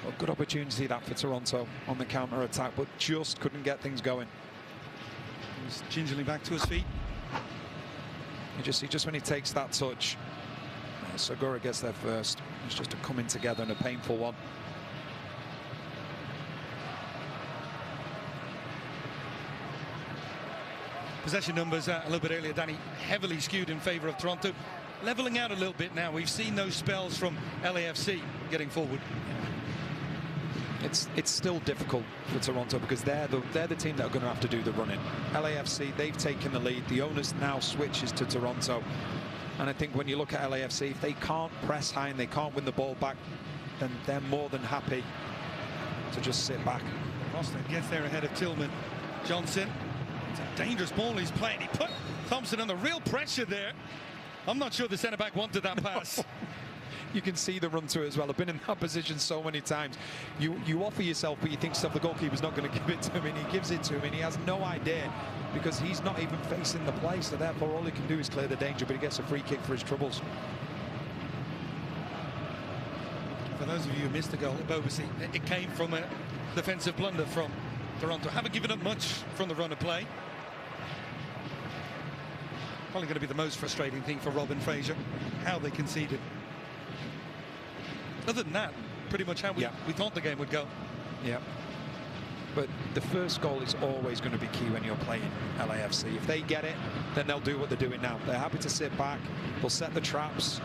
A good opportunity that for Toronto on the counter-attack, but just couldn't get things going. He's gingerly back to his feet. You just see, just when he takes that touch, Segura gets there first. It's just a coming together and a painful one. Possession numbers a little bit earlier, Danny, heavily skewed in favour of Toronto. Levelling out a little bit now. We've seen those spells from LAFC getting forward. It's still difficult for Toronto because they're the team that are going to have to do the running. LAFC, they've taken the lead. The onus now switches to Toronto. And I think when you look at LAFC, if they can't press high and they can't win the ball back, then they're more than happy to just sit back. Rostet gets there ahead of Tillman. Johnson, it's a dangerous ball he's playing. He put Thompson under real pressure there. I'm not sure the centre-back wanted that pass. You can see the run to it as well. I've been in that position so many times. You offer yourself, but you think the goalkeeper's not going to give it to him, and he gives it to him, and he has no idea because he's not even facing the play, so therefore all he can do is clear the danger, but he gets a free kick for his troubles. For those of you who missed the goal, Abobasi, it came from a defensive blunder from Toronto. Haven't given up much from the run of play. Probably going to be the most frustrating thing for Robin Fraser, how they conceded. Other than that, pretty much how we thought the game would go. Yeah. But the first goal is always going to be key when you're playing LAFC. If they get it, then they'll do what they're doing now. They're happy to sit back. They'll set the traps,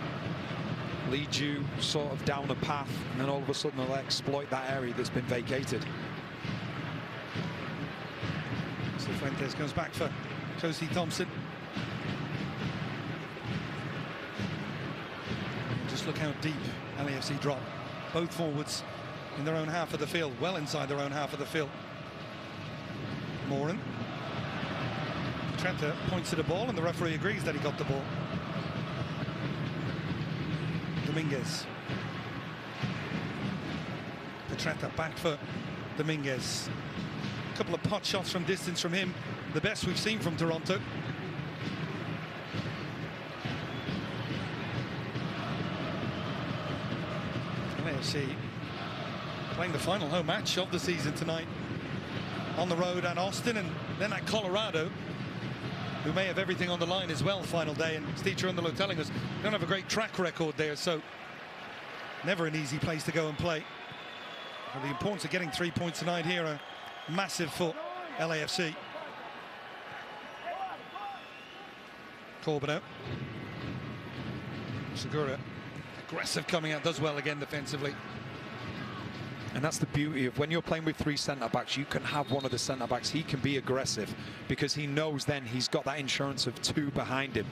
lead you sort of down a path, and then all of a sudden they'll exploit that area that's been vacated. Cifuentes goes back for Josie Thompson. Just look how deep LAFC drop. Both forwards in their own half of the field, well inside their own half of the field. Morin. Trenta points to the ball and the referee agrees that he got the ball. Dominguez. Petretta back for Dominguez. A couple of pot shots from distance from him, the best we've seen from Toronto. LAFC playing the final home match of the season tonight on the road at Austin, and then at Colorado, who may have everything on the line as well. Final day, and Steve Cherundolo telling us they don't have a great track record there, so never an easy place to go and play. And the importance of getting 3 points tonight here are massive for LAFC. Corbeau. Segura. Aggressive coming out, does well again defensively. And that's the beauty of when you're playing with three centre-backs, you can have one of the centre-backs. He can be aggressive because he knows then he's got that insurance of two behind him.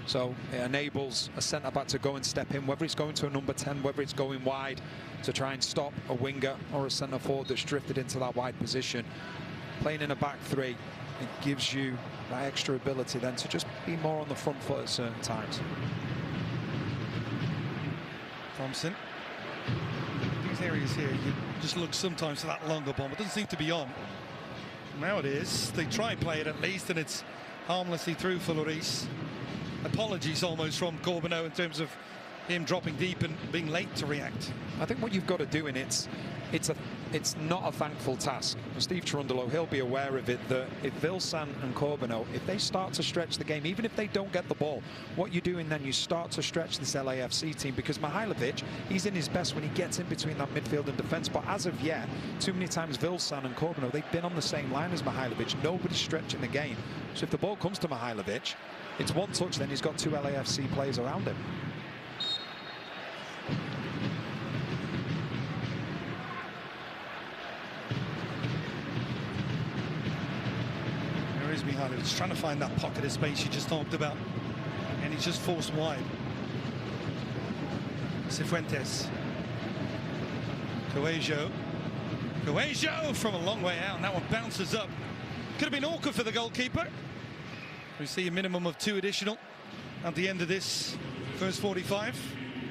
So it enables a centre-back to go and step in, whether it's going to a number 10, whether it's going wide to try and stop a winger or a centre-forward that's drifted into that wide position. Playing in a back three, it gives you that extra ability then to just be more on the front foot at certain times. Thompson. He's areas here, you just look sometimes for that longer bomb. It doesn't seem to be on. Now it is. They try and play it at least, and it's harmlessly through for Lloris. Apologies almost from Corbeanu in terms of him dropping deep and being late to react. I think what you've got to do, and it's not a thankful task. Steve Cherundolo, he'll be aware of it, that if Vilsan and Corbeanu, if they start to stretch the game, even if they don't get the ball, what you're doing then, you start to stretch this LAFC team, because Mihailovic, he's in his best when he gets in between that midfield and defence, but as of yet, too many times Vilsan and Corbeanu, they've been on the same line as Mihailovic. Nobody's stretching the game. So if the ball comes to Mihailovic, it's one touch, then he's got two LAFC players around him. There is Mihailovic trying to find that pocket of space you just talked about, and he's just forced wide. Cifuentes. Coelho from a long way out, and that one bounces up. Could have been awkward for the goalkeeper. We see a minimum of 2 additional at the end of this first 45.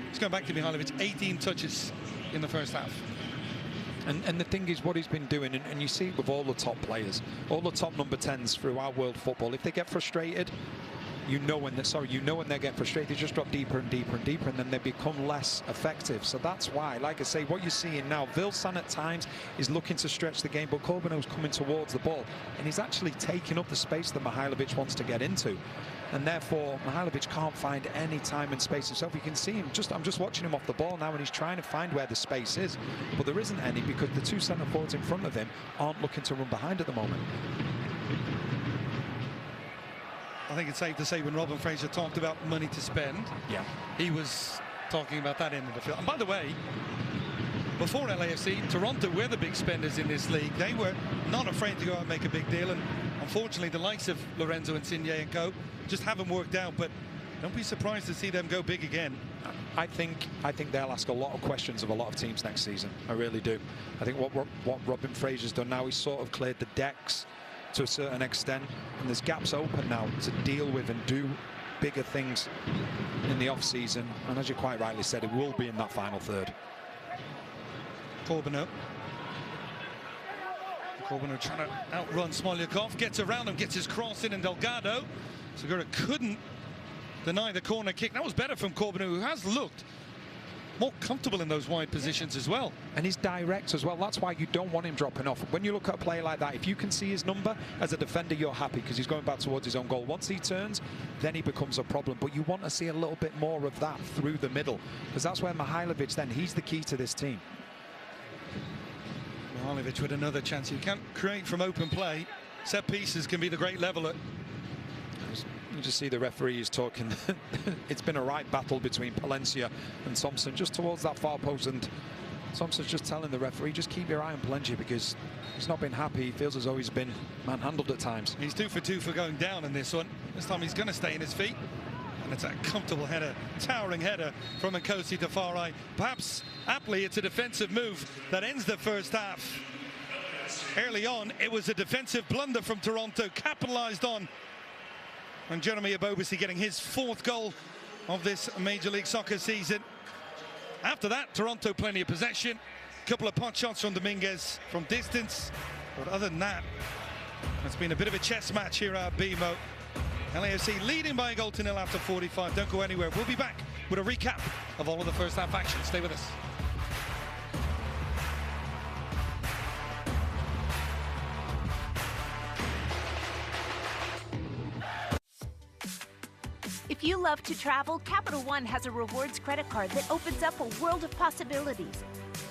Let's go back to Mihailovic, 18 touches in the first half. And the thing is, what he's been doing, and you see it with all the top players, all the top number 10s throughout world football, if they get frustrated, you know when they get frustrated, they just drop deeper and deeper and deeper, and then they become less effective. So that's why, like I say, what you're seeing now, Vilsan at times is looking to stretch the game, but Corbenu's coming towards the ball, and he's actually taking up the space that Mihailovic wants to get into. And therefore, Mihailovic can't find any time and space himself. You can see him, I'm just watching him off the ball now, and he's trying to find where the space is. But there isn't any, because the two centre forwards in front of him aren't looking to run behind at the moment. I think it's safe to say when Robin Fraser talked about money to spend, yeah, he was talking about that end of the field. And by the way, before LAFC, Toronto were the big spenders in this league. They were not afraid to go out and make a big deal, and unfortunately the likes of Lorenzo Insigne and co just haven't worked out, but don't be surprised to see them go big again. I think they'll ask a lot of questions of a lot of teams next season. I really do. I think what Robin Fraser's done now, he's sort of cleared the decks to a certain extent, and there's gaps open now to deal with and do bigger things in the off-season, and as you quite rightly said, it will be in that final third. Corbeanu trying to outrun Smolyakov, gets around him, gets his cross in, and Delgado. Segura couldn't deny the corner kick. That was better from Corbeanu, who has looked more comfortable in those wide positions as well. And he's direct as well. That's why you don't want him dropping off. When you look at a player like that, if you can see his number as a defender, you're happy, because he's going back towards his own goal. Once he turns, then he becomes a problem. But you want to see a little bit more of that through the middle, because that's where Mihailovic, then he's the key to this team. Mihailovic with another chance. You can't create from open play. Set pieces can be the great leveler. You just see the referees talking. It's been a right battle between Palencia and Thompson just towards that far post, and Thompson's just telling the referee, just keep your eye on Palencia, because he's not been happy. He feels as though he's been manhandled at times. He's 2 for 2 for going down in this one. This time he's going to stay in his feet, and it's a comfortable header, towering header from Nkosi to far right. Perhaps aptly, it's a defensive move that ends the first half. Early on, it was a defensive blunder from Toronto, capitalized on, and Jeremy Ebobisse getting his 4th goal of this Major League Soccer season. After that, Toronto plenty of possession, a couple of pot shots from Dominguez from distance, but other than that, it's been a bit of a chess match here at BMO. LAFC leading by a goal to nil after 45. Don't go anywhere. We'll be back with a recap of all of the first half action. Stay with us. If you love to travel, Capital One has a rewards credit card that opens up a world of possibilities.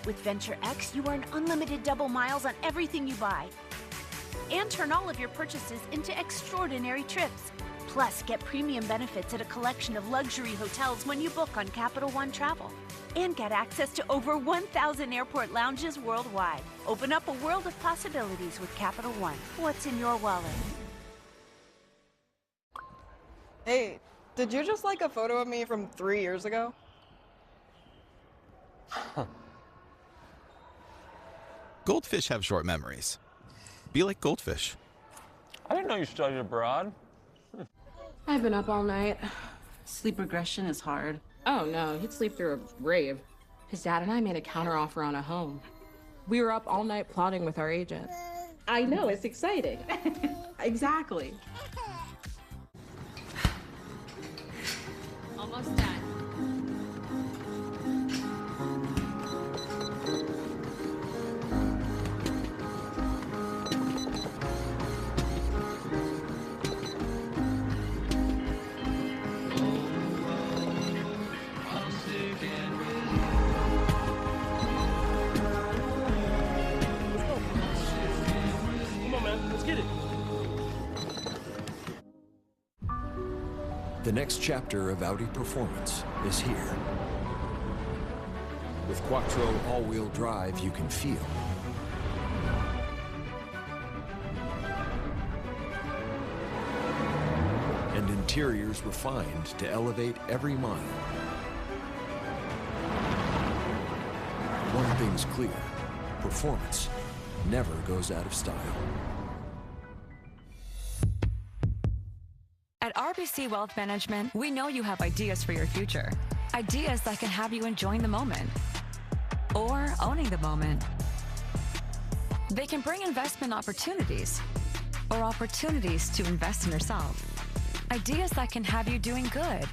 With Venture X, you earn unlimited double miles on everything you buy. And turn all of your purchases into extraordinary trips. Plus, get premium benefits at a collection of luxury hotels when you book on Capital One Travel. And get access to over 1,000 airport lounges worldwide. Open up a world of possibilities with Capital One. What's in your wallet? Hey, did you just like a photo of me from 3 years ago? Goldfish have short memories. Be like goldfish. I didn't know you studied abroad. I've been up all night. Sleep regression is hard. Oh no, he'd sleep through a rave. His dad and I made a counteroffer on a home. We were up all night plotting with our agent. I know, it's exciting. Exactly. Almost done. The next chapter of Audi performance is here. With Quattro all-wheel drive you can feel. And interiors refined to elevate every mile. One thing's clear, performance never goes out of style. At RBC Wealth Management, we know you have ideas for your future. Ideas that can have you enjoying the moment or owning the moment. They can bring investment opportunities or opportunities to invest in yourself. Ideas that can have you doing good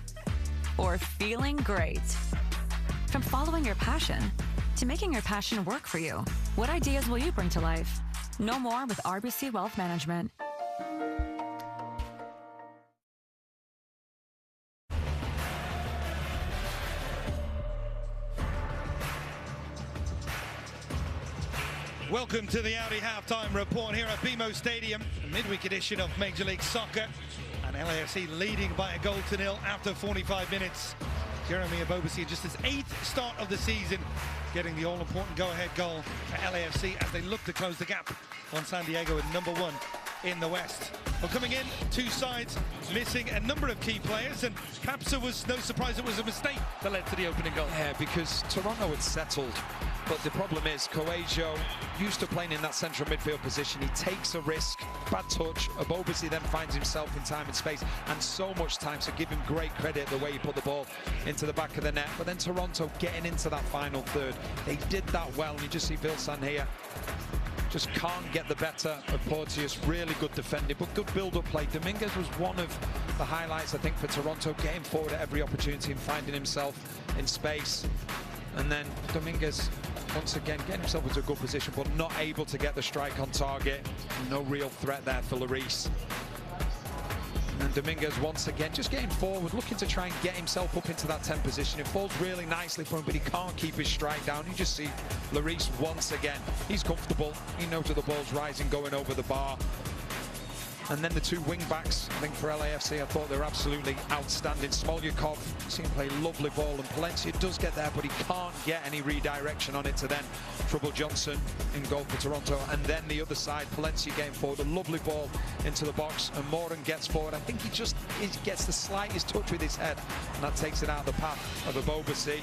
or feeling great. From following your passion to making your passion work for you. What ideas will you bring to life? Know more with RBC Wealth Management. Welcome to the Audi halftime report here at BMO Stadium, a midweek edition of Major League Soccer. And LAFC leading by a goal to nil after 45 minutes. Jeremy Ebobisse, just his 8th start of the season, getting the all-important go-ahead goal for LAFC as they look to close the gap on San Diego at #1 in the West. Well, coming in, two sides missing a number of key players, and perhaps it was no surprise it was a mistake that led to the opening goal. Yeah, because Toronto had settled. But the problem is, Coelho, used to playing in that central midfield position, he takes a risk, bad touch. Ebobisse then finds himself in time and space, and so much time, so give him great credit the way he put the ball into the back of the net. But then Toronto getting into that final third, they did that well, and you just see Vilsan here. Just can't get the better of Porteous. Really good defending, but good build-up play. Dominguez was one of the highlights, I think, for Toronto, getting forward at every opportunity and finding himself in space. And then Dominguez, once again, getting himself into a good position, but not able to get the strike on target. No real threat there for Lloris. And Dominguez, once again, just getting forward, looking to try and get himself up into that 10 position. It falls really nicely for him, but he can't keep his strike down. You just see Lloris once again. He's comfortable. He knows that the ball's rising, going over the bar. And then the two wing-backs, I think, for LAFC, I thought they were absolutely outstanding. Smolyakov, seen him play lovely ball, and Palencia does get there, but he can't get any redirection on it to then trouble Johnson in goal for Toronto. And then the other side, Palencia getting forward, a lovely ball into the box, and Moran gets forward. I think he gets the slightest touch with his head, and that takes it out of the path of Ebobisse.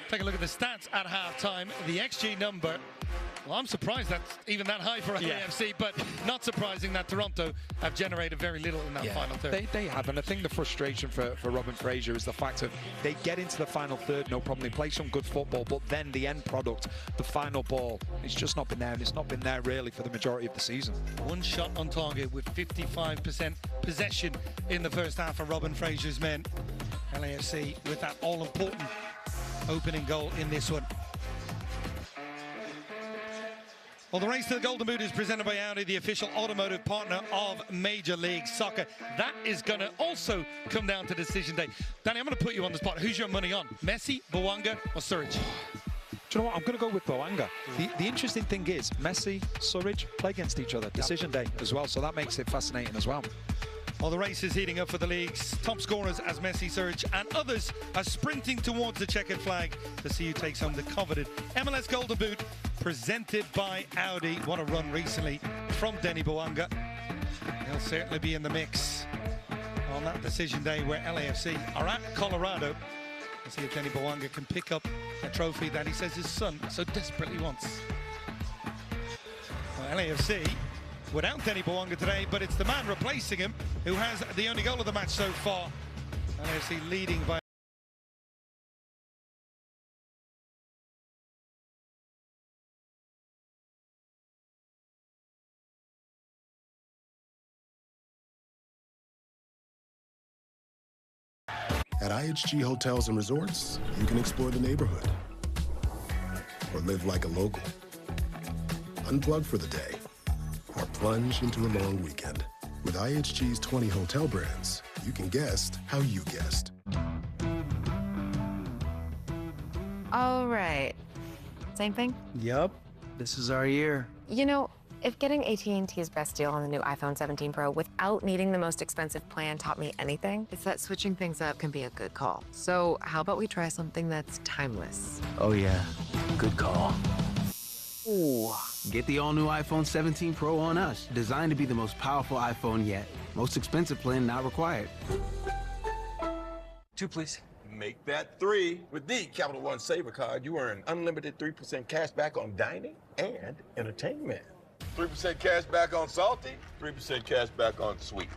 Take a look at the stats at halftime. The XG number, well, I'm surprised that's even that high for LAFC, but not surprising that Toronto have generated very little in that final third. They have, and I think the frustration for Robin Fraser is the fact that they get into the final third, no problem, they play some good football, but then the end product, the final ball, it's just not been there, and it's not been there really for the majority of the season. One shot on target with 55% possession in the first half for Robin Fraser's men. LAFC with that all-important opening goal in this one. Well, the race to the Golden Boot is presented by Audi, the official automotive partner of Major League Soccer. That is going to also come down to decision day. Danny, I'm going to put you on the spot. Who's your money on? Messi, Bouanga, or Surridge? Do you know what? I'm going to go with Bouanga. The interesting thing is, Messi, Surridge play against each other. Decision day as well, so that makes it fascinating as well. Well, the race is heating up for the league's top scorers as Messi, Surridge, and others are sprinting towards the checkered flag to see who takes home the coveted MLS Golden Boot, presented by Audi. What a run recently from Denny Bouanga. He'll certainly be in the mix on that decision day where LAFC are at Colorado. We'll see if Denny Bouanga can pick up a trophy that he says his son so desperately wants. Well, LAFC without Denny Bouanga today, but it's the man replacing him who has the only goal of the match so far. LAFC leading by At IHG Hotels and Resorts, you can explore the neighborhood or live like a local. Unplug for the day or plunge into a long weekend. With IHG's 20 hotel brands, you can guest how you guest. All right. Same thing? Yup. This is our year. You know, if getting AT&T's best deal on the new iPhone 17 Pro without needing the most expensive plan taught me anything, it's that switching things up can be a good call. So how about we try something that's timeless? Oh, yeah. Good call. Ooh. Get the all-new iPhone 17 Pro on us. Designed to be the most powerful iPhone yet. Most expensive plan not required. 2, please. Make that 3. With the Capital One Saver Card, you earn unlimited 3% cash back on dining and entertainment. 3% cash back on salty, 3% cash back on sweet.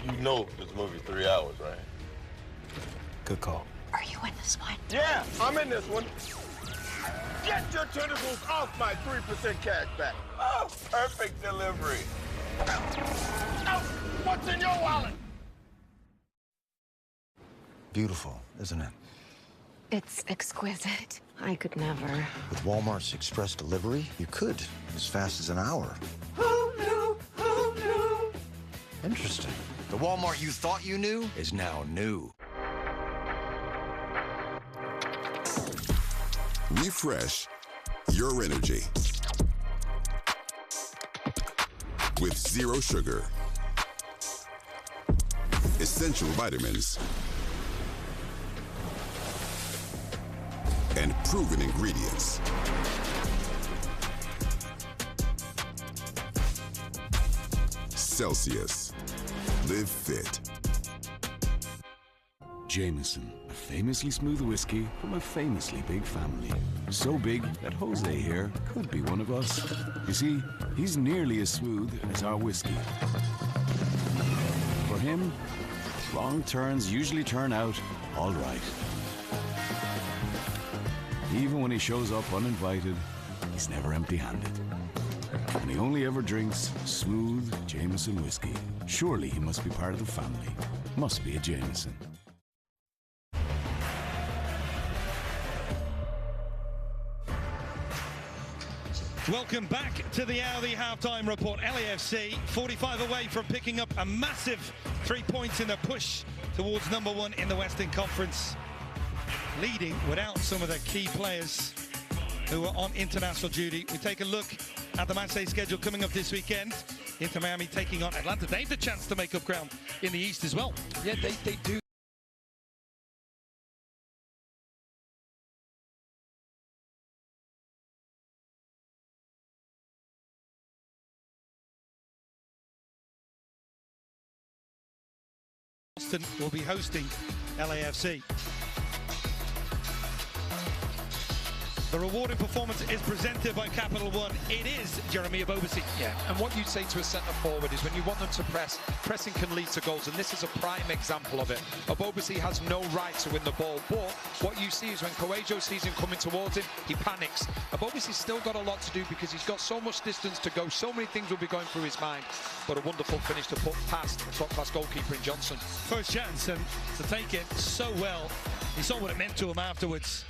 You know this movie's 3 hours, right? Good call. Are you in this one? Yeah, I'm in this one. Get your tentacles off my 3% cash back. Oh, perfect delivery. Oh, what's in your wallet? Beautiful, isn't it? It's exquisite. I could never. With Walmart's express delivery, you could, as fast as an hour. Who knew? Who knew? Interesting. The Walmart you thought you knew is now new. Refresh your energy with zero sugar, essential vitamins, and proven ingredients. Celsius. Live fit. Jameson, a famously smooth whiskey from a famously big family. So big that Jose here could be one of us. You see, he's nearly as smooth as our whiskey. For him, wrong turns usually turn out all right. Even when he shows up uninvited, he's never empty-handed. And he only ever drinks smooth Jameson whiskey. Surely he must be part of the family. Must be a Jameson. Welcome back to the Audi halftime report. LAFC 45 away from picking up a massive 3 points in the push towards #1 in the Western Conference, leading without some of their key players who are on international duty. We take a look at the matchday schedule coming up this weekend. Inter Miami taking on Atlanta. They have the chance to make up ground in the East as well. Yeah, they do. Boston will be hosting LAFC. The rewarding performance is presented by Capital One. It is Jeremy Abobasi. Yeah, and what you'd say to a centre forward is when you want them to press, pressing can lead to goals, and this is a prime example of it. Abobasi has no right to win the ball, but what you see is when Coelho sees him coming towards him, he panics. Abobasi's still got a lot to do because he's got so much distance to go, so many things will be going through his mind, but a wonderful finish to put past the top-class goalkeeper in Johnson. First chance, and to take it so well. He saw what it meant to him afterwards.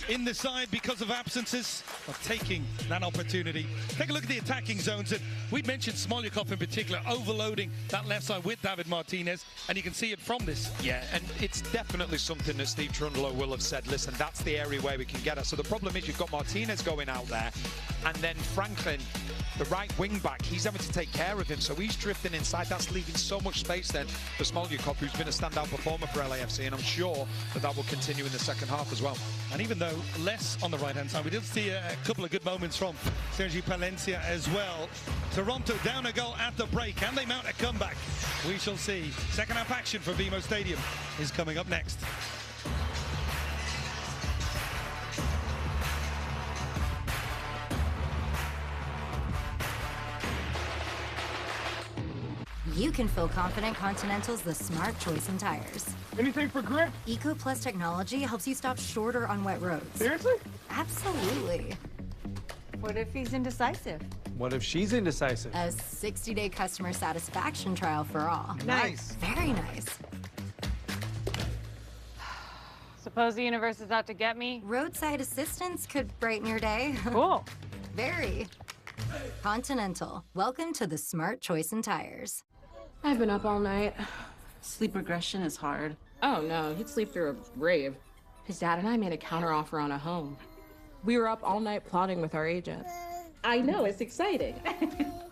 In the side because of absences, of taking that opportunity. Take a look at the attacking zones, and we mentioned Smolyakov in particular overloading that left side with David Martinez, and you can see it from this. Yeah, and it's definitely something that Steve Trundle will have said, listen, that's the area where we can get us. So the problem is you've got Martinez going out there, and then Franklin, the right wing back, he's having to take care of him, so he's drifting inside. That's leaving so much space then for Smolyakov, who's been a standout performer for LAFC, and I'm sure that will continue in the second half as well. And even though less on the right-hand side, we did see a couple of good moments from Sergi Palencia as well. Toronto down a goal at the break. Can they mount a comeback? We shall see. Second half action for BMO Stadium is coming up next. you can feel confident Continental's the smart choice in tires. Anything for grip? Eco Plus technology helps you stop shorter on wet roads. Seriously? Absolutely. What if he's indecisive? What if she's indecisive? A 60-day customer satisfaction trial for all. Nice. Very nice. Suppose the universe is out to get me? Roadside assistance could brighten your day. Cool. Very. Continental, welcome to the smart choice in tires. I've been up all night. Sleep regression is hard. Oh no, he'd sleep through a rave. His dad and I made a counteroffer on a home. We were up all night plotting with our agent. I know, it's exciting.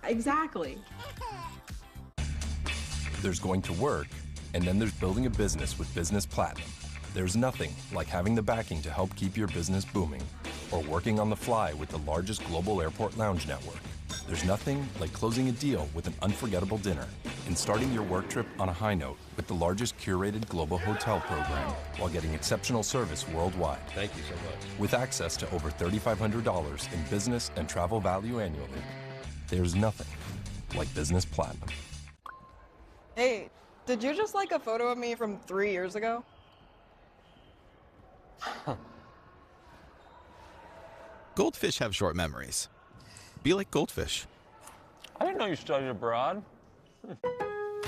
Exactly. There's going to work, and then there's building a business with Business Platinum. There's nothing like having the backing to help keep your business booming, or working on the fly with the largest global airport lounge network. There's nothing like closing a deal with an unforgettable dinner and starting your work trip on a high note with the largest curated global hotel program while getting exceptional service worldwide. Thank you so much. With access to over $3,500 in business and travel value annually, there's nothing like Business Platinum. Hey, did you just like a photo of me from 3 years ago? Goldfish have short memories. Be like goldfish. I didn't know you studied abroad.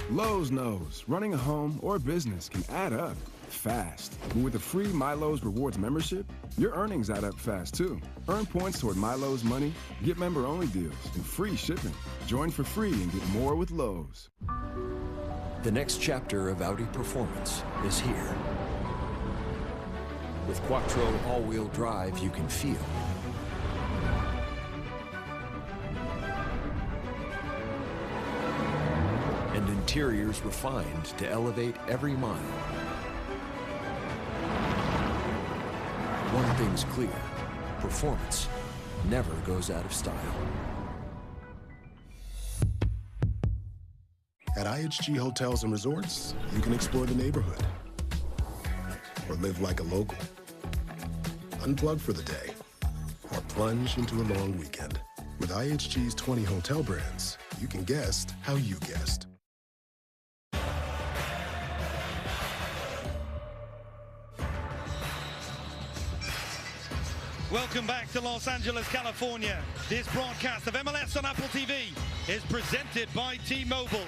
Lowe's knows running a home or business can add up fast. But with a free MyLowe's Rewards membership, your earnings add up fast too. Earn points toward MyLowe's money, get member-only deals, and free shipping. Join for free and get more with Lowe's. The next chapter of Audi performance is here. With Quattro all-wheel drive, you can feel and interiors refined to elevate every mile. One thing's clear, performance never goes out of style. At IHG Hotels and Resorts, you can explore the neighborhood or live like a local. Unplug for the day or plunge into a long weekend. With IHG's 20 hotel brands, you can guest how you guest. Welcome back to Los Angeles, California. This broadcast of MLS on Apple TV is presented by T-Mobile.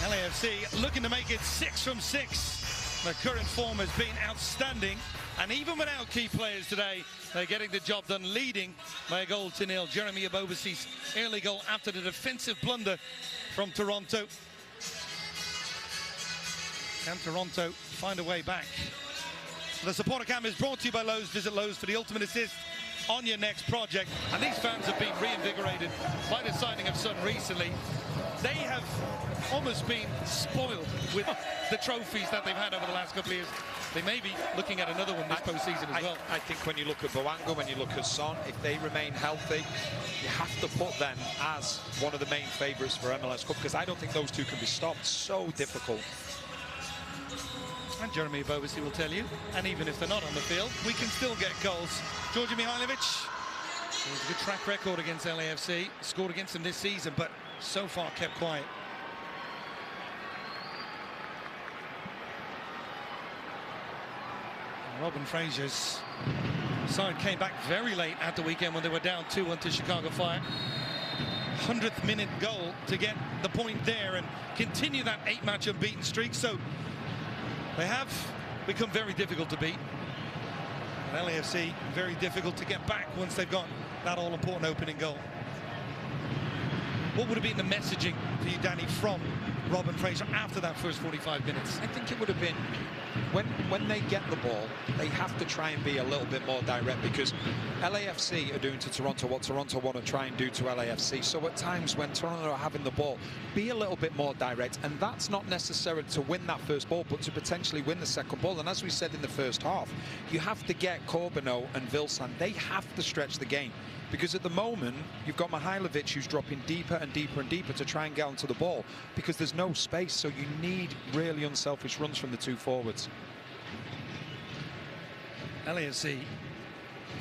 LAFC looking to make it 6 from 6. The current form has been outstanding, and even without key players today, they're getting the job done, leading by a 0-0. Jeremy Abobasi's early goal after the defensive blunder from Toronto. Can Toronto find a way back? The supporter cam is brought to you by Lowe's. Visit Lowe's for the ultimate assist on your next project. And these fans have been reinvigorated by the signing of Son recently. They have almost been spoiled with the trophies that they've had over the last couple of years. They may be looking at another one this postseason as well. I think when you look at Boanga, when you look at Son, if they remain healthy, you have to put them as one of the main favourites for MLS Cup, because I don't think those two can be stopped. So difficult. And Jeremy Abobasi will tell you, and even if they're not on the field, we can still get goals. Georgi Mihailovic has a good track record against LAFC, scored against them this season, but so far kept quiet. Robin Fraser's side came back very late at the weekend when they were down 2-1 to Chicago Fire. 100th minute goal to get the point there and continue that 8-match unbeaten streak. So they have become very difficult to beat. And LAFC very difficult to get back once they've got that all-important opening goal. What would have been the messaging for you, Danny, from Robin Fraser after that first 45 minutes? I think it would have been, when they get the ball, they have to try and be a little bit more direct, because LAFC are doing to Toronto what Toronto want to try and do to LAFC. So at times when Toronto are having the ball, be a little bit more direct. And that's not necessarily to win that first ball, but to potentially win the second ball. And as we said in the first half, you have to get Corbeau and Vilsan. They have to stretch the game. Because at the moment, you've got Mihailovic who's dropping deeper and deeper and deeper to try and get onto the ball, because there's no space. So you need really unselfish runs from the two forwards. LAFC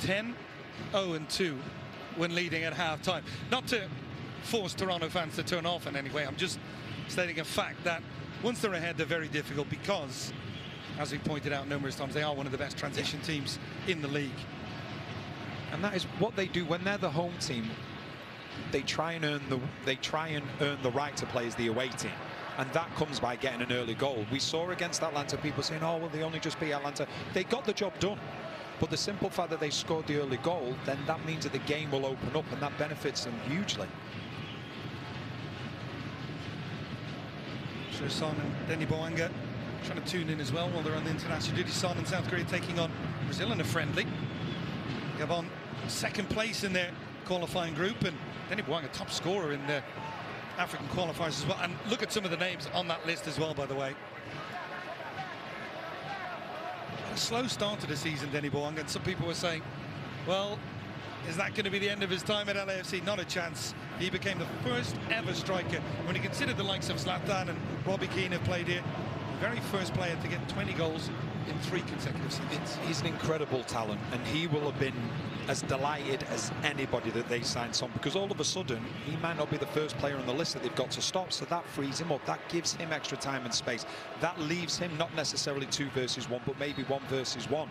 10-0-2 when leading at half-time. Not to force Toronto fans to turn off in any way. I'm just stating a fact that once they're ahead, they're very difficult because, as we pointed out numerous times, they are one of the best transition teams in the league. And that is what they do when they're the home team. They try and earn the right to play as the away team. And that comes by getting an early goal. We saw against Atlanta people saying, oh, well, they only just beat Atlanta. They got the job done. But the simple fact that they scored the early goal, then that means that the game will open up, and that benefits them hugely. So Son and Denny Boanga trying to tune in as well while they're on the international duty. Son and South Korea taking on Brazil in a friendly. Gabon second place in their qualifying group, and Denny Boanga top scorer in the African qualifiers as well. And look at some of the names on that list as well, by the way. A slow start to the season, Denny Boanga, and some people were saying, well, is that going to be the end of his time at LAFC? Not a chance. He became the first ever striker, when you consider the likes of Zlatan and Robbie Keane have played here, the very first player to get 20 goals in 3 consecutive seasons. He's an incredible talent, and he will have been as delighted as anybody that they signed Son, because all of a sudden he might not be the first player on the list that they've got to stop, so that frees him up. That gives him extra time and space. That leaves him not necessarily 2 versus 1, but maybe 1 versus 1.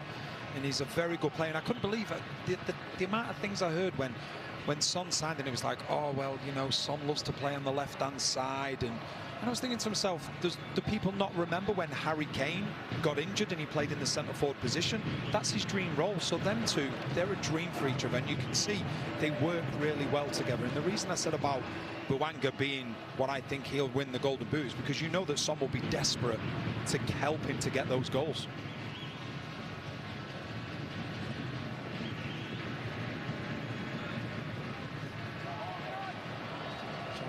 And he's a very good player. And I couldn't believe it, the amount of things I heard when Son signed, and it was like, oh, well, you know, Son loves to play on the left-hand side. And I was thinking to myself, do people not remember when Harry Kane got injured and he played in the centre-forward position? That's his dream role. So them two, they're a dream for each other. And you can see they work really well together. And the reason I said about Boanga being what I think he'll win the Golden Boot is because you know that Son will be desperate to help him to get those goals.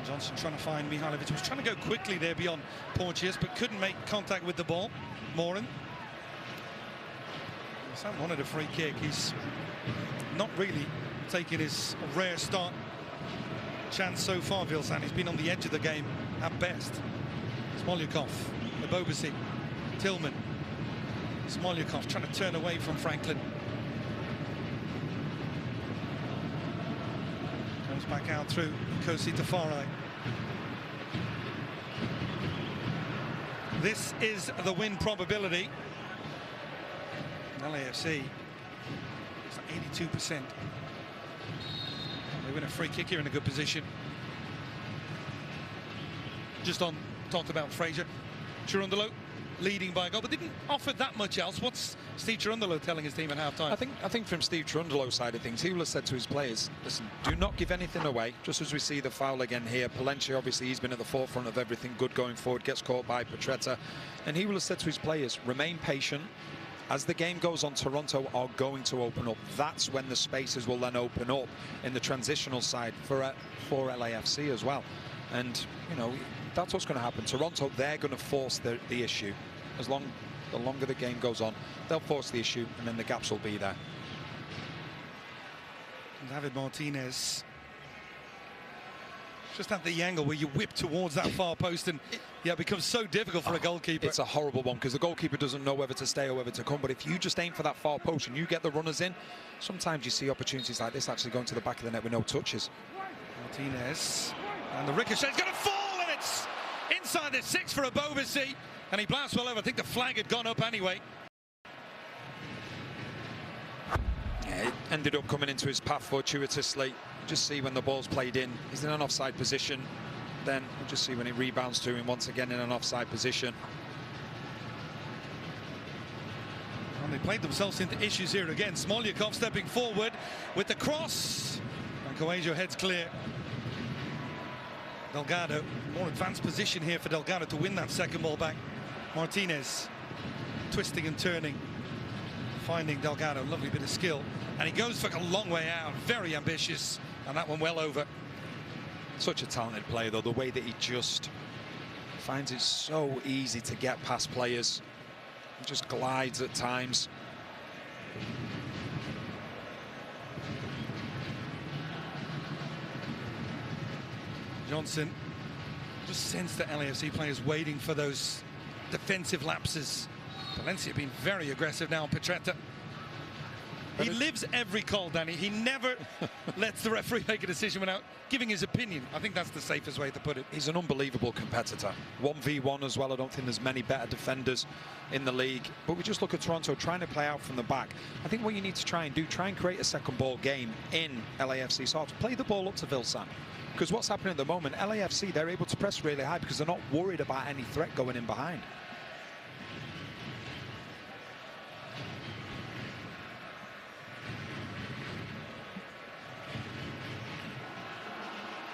Johnson trying to find Mihailovic. Was trying to go quickly there beyond Porteous, but couldn't make contact with the ball. Morin. Sam wanted a free kick. He's not really taking his rare start chance so far, Vilsan. He's been on the edge of the game at best. Smolyakov, Lebovici, Tillman. Smolyakov trying to turn away from Franklin. Comes back out through Kosi Tafari. This is the win probability. LAFC, it's 82%. They win a free kick here in a good position. Just on, talked about Fraser. Chirundolo leading by a goal, but didn't offer that much else. What's Steve Chirundolo telling his team at half-time? I think from Steve Chirundolo's side of things, he will have said to his players, listen, do not give anything away. Just as we see the foul again here, Palencia, obviously, he's been at the forefront of everything good going forward, gets caught by Petretta. And he will have said to his players, remain patient. As the game goes on, Toronto are going to open up. That's when the spaces will then open up in the transitional side for LAFC as well. And, you know, that's what's going to happen. Toronto, they're going to force the issue. The longer the game goes on, they'll force the issue, and then the gaps will be there. David Martinez just at the angle where you whip towards that far post, and yeah, it becomes so difficult for a goalkeeper. It's a horrible one because the goalkeeper doesn't know whether to stay or whether to come. But if you just aim for that far post and you get the runners in, sometimes you see opportunities like this actually going to the back of the net with no touches. Martinez, and the ricochet's going to fall, and it's inside the 6 for Lebovici. And he blasts well over. I think the flag had gone up anyway. Yeah, it ended up coming into his path fortuitously. Just see when the ball's played in, he's in an offside position. Then we'll just see when it rebounds to him once again in an offside position. And they played themselves into issues here again. Smolyakov stepping forward with the cross. And Coelho heads clear. Delgado, more advanced position here for Delgado to win that second ball back. Martinez twisting and turning, finding Delgado, lovely bit of skill, and he goes for a long way out, very ambitious, and that one well over. Such a talented player though, the way that he just finds it so easy to get past players. He just glides at times. Johnson just sensed the LAFC players waiting for those defensive lapses. Valencia being very aggressive now on Petretta. He lives every call, Danny. He never lets the referee make a decision without giving his opinion. I think that's the safest way to put it. He's an unbelievable competitor. 1v1 as well. I don't think there's many better defenders in the league. But we just look at Toronto trying to play out from the back. I think what you need to try and do, try and create a second ball game in LAFC. So play the ball up to Vilsan. Because what's happening at the moment, LAFC, they're able to press really high because they're not worried about any threat going in behind.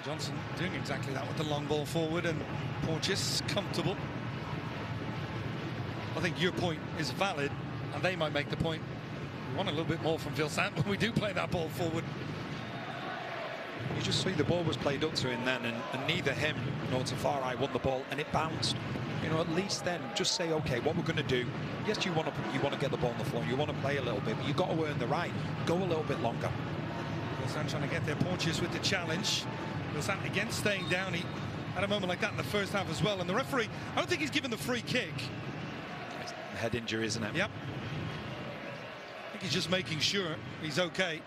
Johnson doing exactly that with the long ball forward, and Porteous comfortable. I think your point is valid, and they might make the point. We want a little bit more from Vilsan when we do play that ball forward. You just see the ball was played up to him then, and neither him nor Tafari won the ball, and it bounced. You know, at least then just say, okay, what we're going to do. Yes, you want to get the ball on the floor, you want to play a little bit, but you've got to earn the right. Go a little bit longer. Vilsan trying to get there. Porteous with the challenge. Vilsan again staying down. He had a moment like that in the first half as well, and the referee, I don't think he's given the free kick. Head injury, isn't it? Yep. I think he's just making sure he's okay.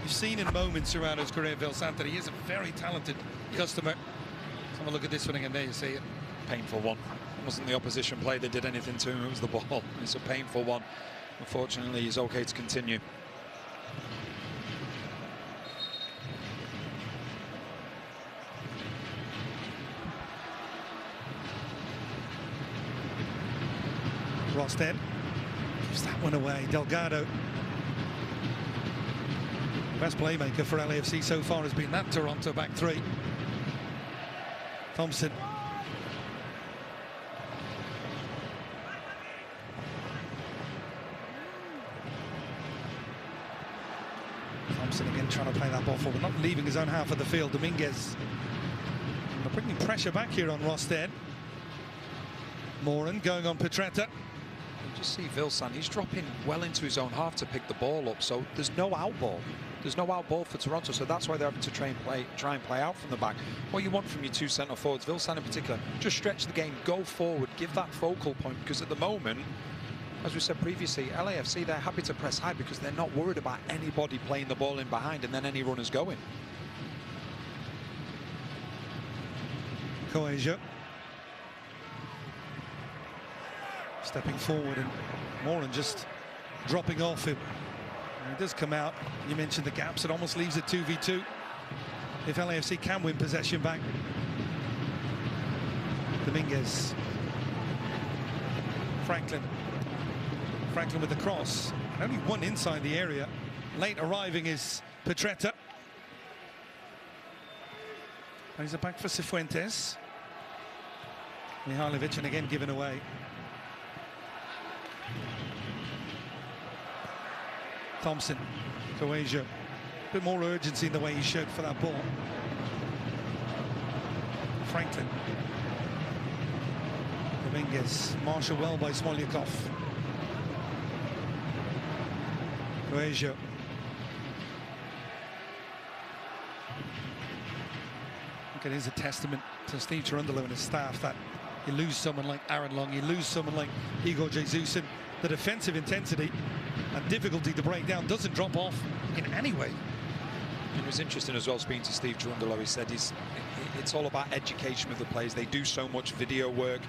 You've seen in moments throughout his career, Vilsan, that he is a very talented customer. Let's have a look at this one again. There you see it. Painful one. It wasn't the opposition player that did anything to him, it was the ball. It's a painful one. Unfortunately, he's okay to continue. Rosted gives that one away. Delgado. Best playmaker for LAFC so far has been that Toronto back three. Thompson. Thompson again trying to play that ball forward, not leaving his own half of the field. Dominguez. They're bringing pressure back here on Rosted. Moran going on Petretta. You just see Vilsan, he's dropping well into his own half to pick the ball up, so there's no out ball. There's no out ball for Toronto, so that's why they're having to try and play out from the back. What you want from your two centre forwards, Vilsan in particular, just stretch the game, go forward, give that focal point, because at the moment, as we said previously, LAFC, they're happy to press high because they're not worried about anybody playing the ball in behind and then any runners going. Coesia. Stepping forward, and Moran just dropping off him. And he does come out. You mentioned the gaps. It almost leaves it 2v2 if LAFC can win possession back. Dominguez. Franklin with the cross. Only one inside the area. Late arriving is Petretta. Plays it back for Cifuentes. Mihailovic, and again given away. Thompson, Coesia, a bit more urgency in the way he showed for that ball. Franklin. Dominguez, marshaled well by Smolyakov. Coesia. Look, it is a testament to Steve Cherundolo and his staff that you lose someone like Aaron Long, you lose someone like Igor Jesus, and the defensive intensity and difficulty to break down doesn't drop off in any way. It was interesting as well speaking to Steve Cherundolo. He said it's all about education with the players. They do so much video work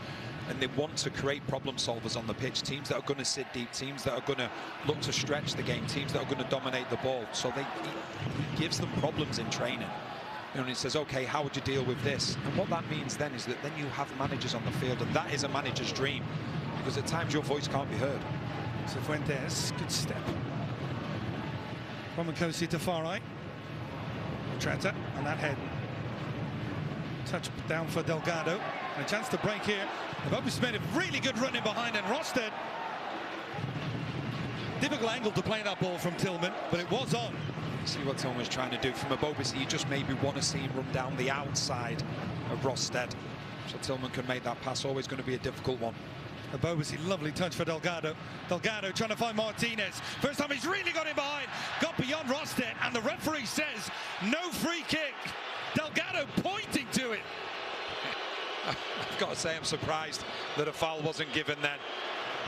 and they want to create problem solvers on the pitch, teams that are going to sit deep, teams that are going to look to stretch the game, teams that are going to dominate the ball. So he gives them problems in training. And he says, okay, how would you deal with this? And what that means then is that then you have managers on the field, and that is a manager's dream, because at times your voice can't be heard. Cifuentes, good step. Romancosi to far right. Petretta on that head. Touch down for Delgado. And a chance to break here. They've obviously made a really good run in behind, and Rosted. Difficult angle to play that ball from Tillman, but it was on. See what Tillman's trying to do. From a Bobisi, you just maybe want to see him run down the outside of Rosted, so Tillman can make that pass. Always going to be a difficult one. A Bobisi, lovely touch for Delgado. Delgado trying to find Martinez. First time he's really got in behind. Got beyond Rosted, and the referee says no free kick. Delgado pointing to it. I've got to say I'm surprised that a foul wasn't given then,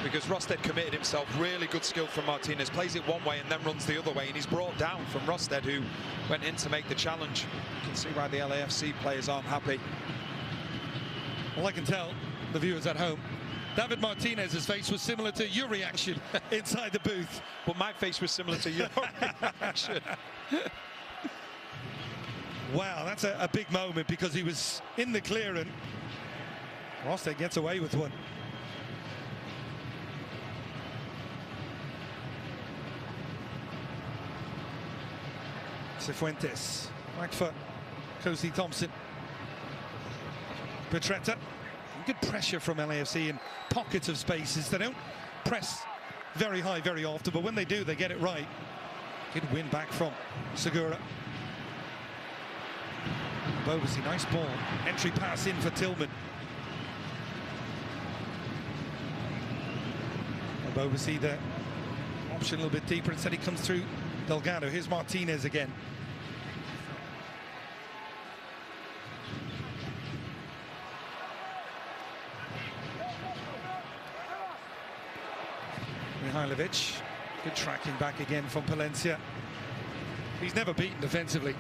because Rosted committed himself. Really good skill from Martinez, plays it one way and then runs the other way, and he's brought down from Rosted, who went in to make the challenge. You can see why the LAFC players aren't happy. Well, I can tell the viewers at home, David Martinez's face was similar to your reaction inside the booth. But my face was similar to your reaction. Wow, that's a big moment, because he was in the clear and Rosted gets away with one. Cifuentes, back for Kosi Thompson. Petretta. Good pressure from LAFC in pockets of spaces. They don't press very high very often, but when they do, they get it right. Good win back from Segura. Bobasi, nice ball. Entry pass in for Tillman. Bobasi, the option a little bit deeper. Instead, he comes through Delgado. Here's Martinez again. Mihailovic, good tracking back again from Palencia. He's never beaten defensively.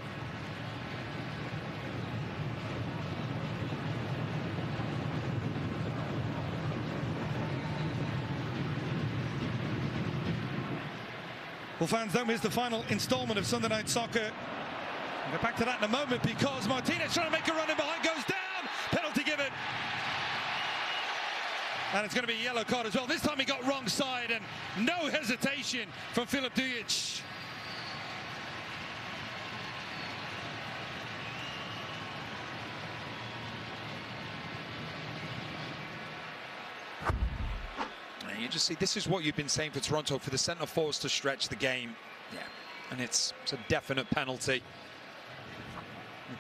Well, fans, don't miss the final installment of Sunday Night Soccer. We'll get back to that in a moment, because Martinez trying to make a run in behind, goes down, penalty given. And it's going to be a yellow card as well. This time he got wrong side, and no hesitation from Filip Dujic. And you just see, this is what you've been saying for Toronto, for the centre forwards to stretch the game. Yeah, and it's a definite penalty.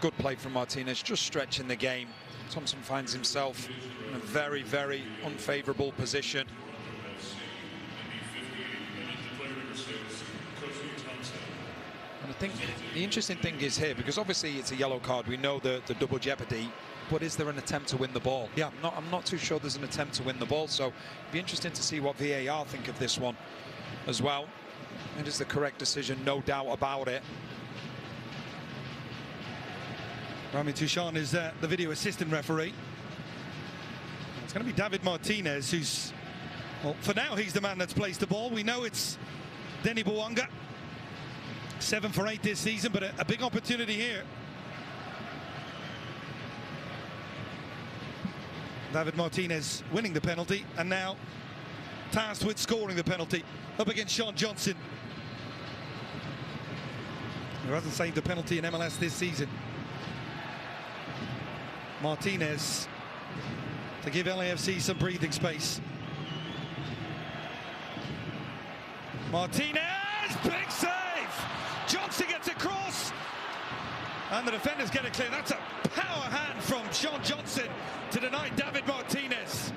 Good play from Martinez, just stretching the game. Thompson finds himself in a very, very unfavourable position. And I think the interesting thing is here, because obviously it's a yellow card, we know the double jeopardy, but is there an attempt to win the ball? Yeah, I'm not too sure there's an attempt to win the ball, so it'd be interesting to see what VAR think of this one as well. It is the correct decision, no doubt about it. Rami Touchon is the video assistant referee. It's going to be David Martinez, who's, well, for now he's the man that's placed the ball. We know it's Denny Bouanga, 7 for 8 this season, but a big opportunity here. David Martinez winning the penalty, and now tasked with scoring the penalty up against Sean Johnson, who hasn't saved a penalty in MLS this season. Martinez to give LAFC some breathing space. Martinez, big save! Johnson gets across, and the defenders get it clear. That's a power hand from Sean Johnson to deny David Martinez.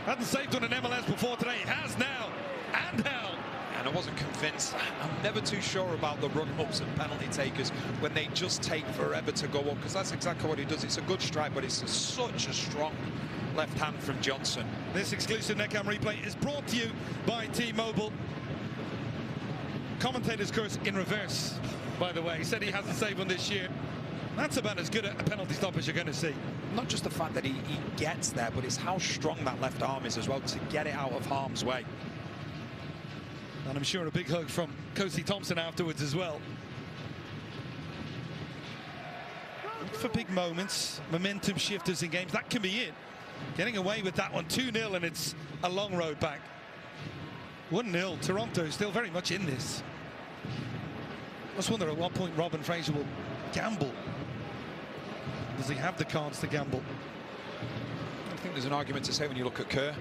Hasn't saved on an MLS before today. He has now, and how. And I wasn't convinced. I'm never too sure about the run-ups and penalty takers when they just take forever to go up, because that's exactly what he does. It's a good strike, but it's such a strong left hand from Johnson. This exclusive Netcam replay is brought to you by T-Mobile. Commentator's curse in reverse, by the way. He said he hasn't saved one this year. That's about as good a penalty stop as you're going to see. Not just the fact that he gets there, but it's how strong that left arm is as well to get it out of harm's way. And I'm sure a big hug from Kosi Thompson afterwards as well. For big moments, momentum shifters in games, that can be it. Getting away with that one, 2-0, and it's a long road back. 1-0, Toronto still very much in this. I just wonder at what point Robin Fraser will gamble. Does he have the cards to gamble? I think there's an argument to say when you look at Kerr.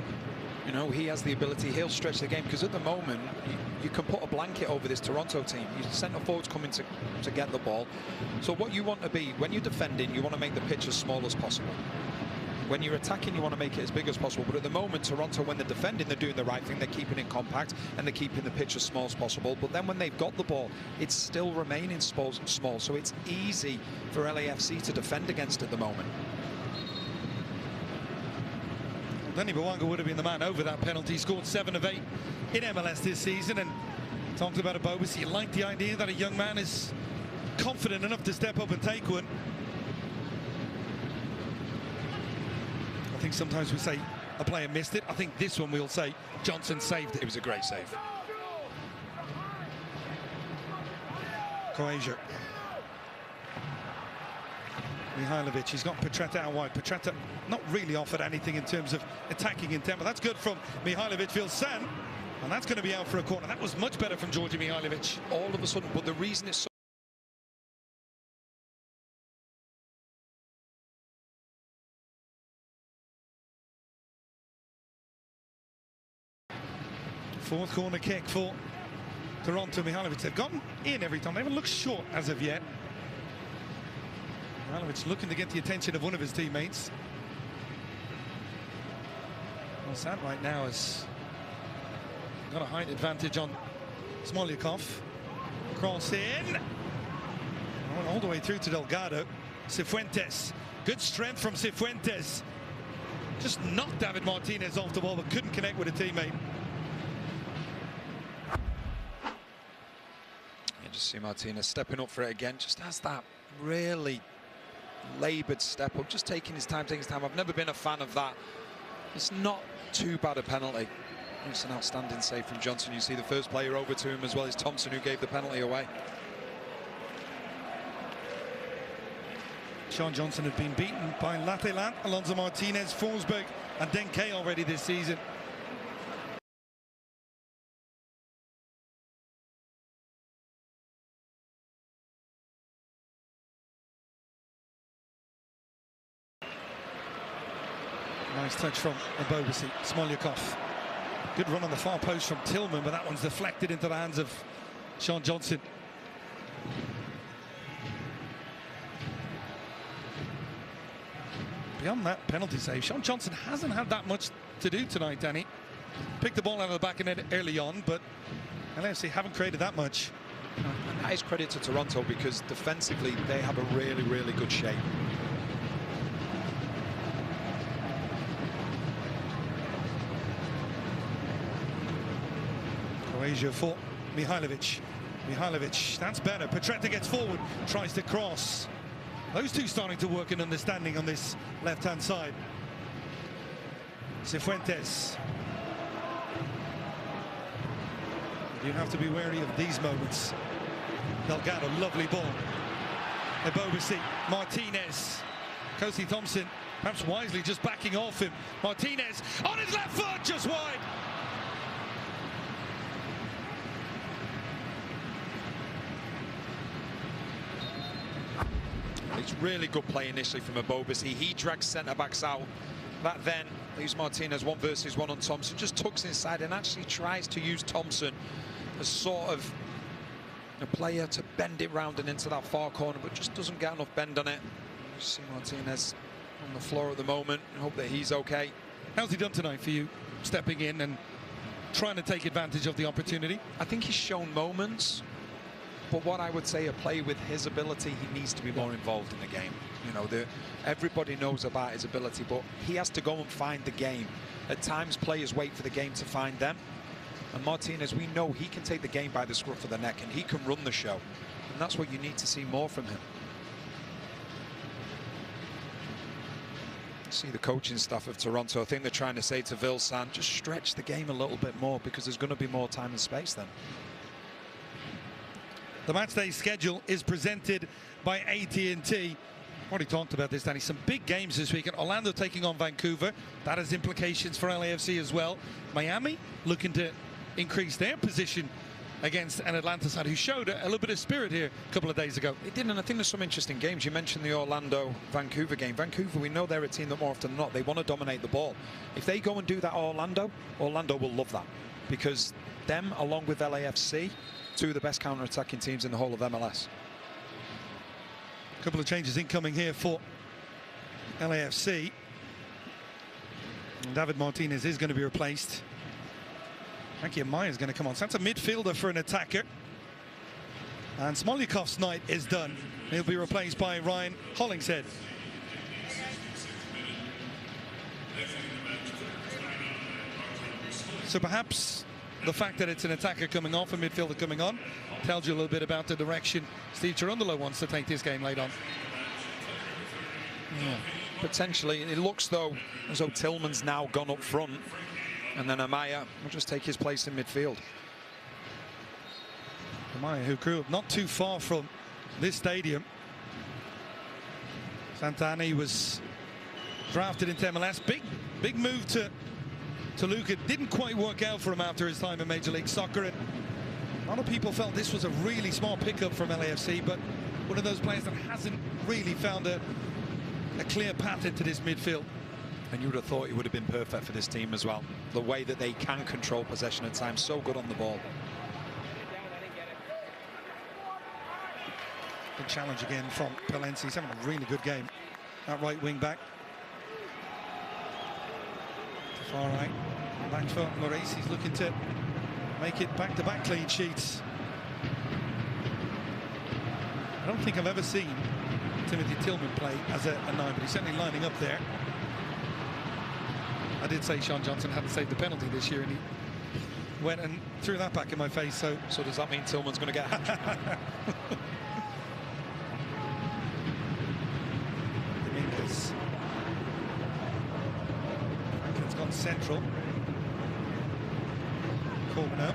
You know, he has the ability, he'll stretch the game, because at the moment you can put a blanket over this Toronto team. Your centre forwards coming to get the ball. So what you want to be, when you're defending, you want to make the pitch as small as possible. When you're attacking, you want to make it as big as possible. But at the moment, Toronto, when they're defending, they're doing the right thing. They're keeping it compact and they're keeping the pitch as small as possible. But then when they've got the ball, it's still remaining small. So it's easy for LAFC to defend against at the moment. Well, Danny Bwanga would have been the man over that penalty. He scored 7 of 8 in MLS this season. And talked about a Bobus. You like the idea that a young man is confident enough to step up and take one. I think sometimes we say a player missed it. I think this one we'll say Johnson saved it. It was a great save. Croatia. Mihailovic, he's got Petretta out wide. Petretta not really offered anything in terms of attacking intent, but that's good from Mihailovic. Vilsan, and that's going to be out for a corner. That was much better from Georgi Mihailovic. All of a sudden, but the reason it's so fourth corner kick for Toronto. Mihailovic, they've gotten in every time. They haven't looked short as of yet. Mihailovic looking to get the attention of one of his teammates. Well, Sad right now has got a height advantage on Smolyakov. Cross in. All the way through to Delgado. Cifuentes. Good strength from Cifuentes. Just knocked David Martinez off the ball, but couldn't connect with a teammate. just see Martinez stepping up for it again. Just has that really laboured step up, just taking his time, I've never been a fan of that. It's not too bad a penalty. It's an outstanding save from Johnson. You see the first player over to him as well as Thompson, who gave the penalty away. Sean Johnson had been beaten by Latelant, Alonso Martinez, Forsberg and Denke already this season. Nice touch from Abobasi. Smolyakov. Good run on the far post from Tillman, but that one's deflected into the hands of Sean Johnson. Beyond that penalty save, Sean Johnson hasn't had that much to do tonight, Danny. Picked the ball out of the back of net early on, but LAFC haven't created that much. And that is credit to Toronto, because defensively they have a really, really good shape. Croatia for Mihailovic. Mihailovic, that's better. Petretta gets forward, tries to cross. Those two starting to work in understanding on this left-hand side. Cifuentes. You have to be wary of these moments. Delgado, lovely ball. Ebobasi, Martinez. Kosi Thompson, perhaps wisely just backing off him. Martinez on his left foot, just wide. It's really good play initially from Abobasi. He drags centre-backs out. That then leaves Martinez 1 versus 1 on Thompson. Just tucks inside and actually tries to use Thompson as sort of a player to bend it round and into that far corner, but just doesn't get enough bend on it. You see Martinez on the floor at the moment. I hope that he's okay. How's he done tonight for you, stepping in and trying to take advantage of the opportunity? I think he's shown moments. But what I would say, a player with his ability, he needs to be more involved in the game. You know, everybody knows about his ability, but he has to go and find the game. At times, players wait for the game to find them. And Martinez, we know he can take the game by the scruff of the neck, and he can run the show. And that's what you need to see more from him. See the coaching staff of Toronto, I think they're trying to say to Vilsan, just stretch the game a little bit more, because there's going to be more time and space then. The matchday schedule is presented by AT&T. Already talked about this, Danny. Some big games this weekend. Orlando taking on Vancouver. That has implications for LAFC as well. Miami looking to increase their position against an Atlanta side who showed a little bit of spirit here a couple of days ago. They did, and I think there's some interesting games. You mentioned the Orlando-Vancouver game. Vancouver, we know they're a team that more often than not, they want to dominate the ball. If they go and do that Orlando will love that, because them, along with LAFC, two of the best counter-attacking teams in the whole of MLS. A couple of changes incoming here for LAFC. And David Martinez is going to be replaced. Frankie Amaya is going to come on. So that's a midfielder for an attacker. And Smolyakov's night is done. He'll be replaced by Ryan Hollingshead. So perhaps the fact that it's an attacker coming off, a midfielder coming on, tells you a little bit about the direction Steve Cherundolo wants to take this game late on. Yeah. Potentially, it looks as though Tillman's now gone up front, and then Amaya will just take his place in midfield. Amaya, who grew up not too far from this stadium. Santa Ana was drafted into MLS. Big move to Luka. Didn't quite work out for him after his time in Major League Soccer. And a lot of people felt this was a really small pickup from LAFC, but one of those players that hasn't really found a clear path into this midfield. And you would have thought he would have been perfect for this team as well. The way that they can control possession at times, so good on the ball. Good challenge again from Palencia. He's having a really good game. That right wing back. To far right. Back for Maurice. He's looking to make it back-to-back clean sheets. I don't think I've ever seen Timothy Tillman play as a 9, but he's certainly lining up there. I did say Sean Johnson hadn't saved the penalty this year, and he went and threw that back in my face. So does that mean Tillman's going to get a hat-trick? Dominguez. Franklin's gone central. Corbino,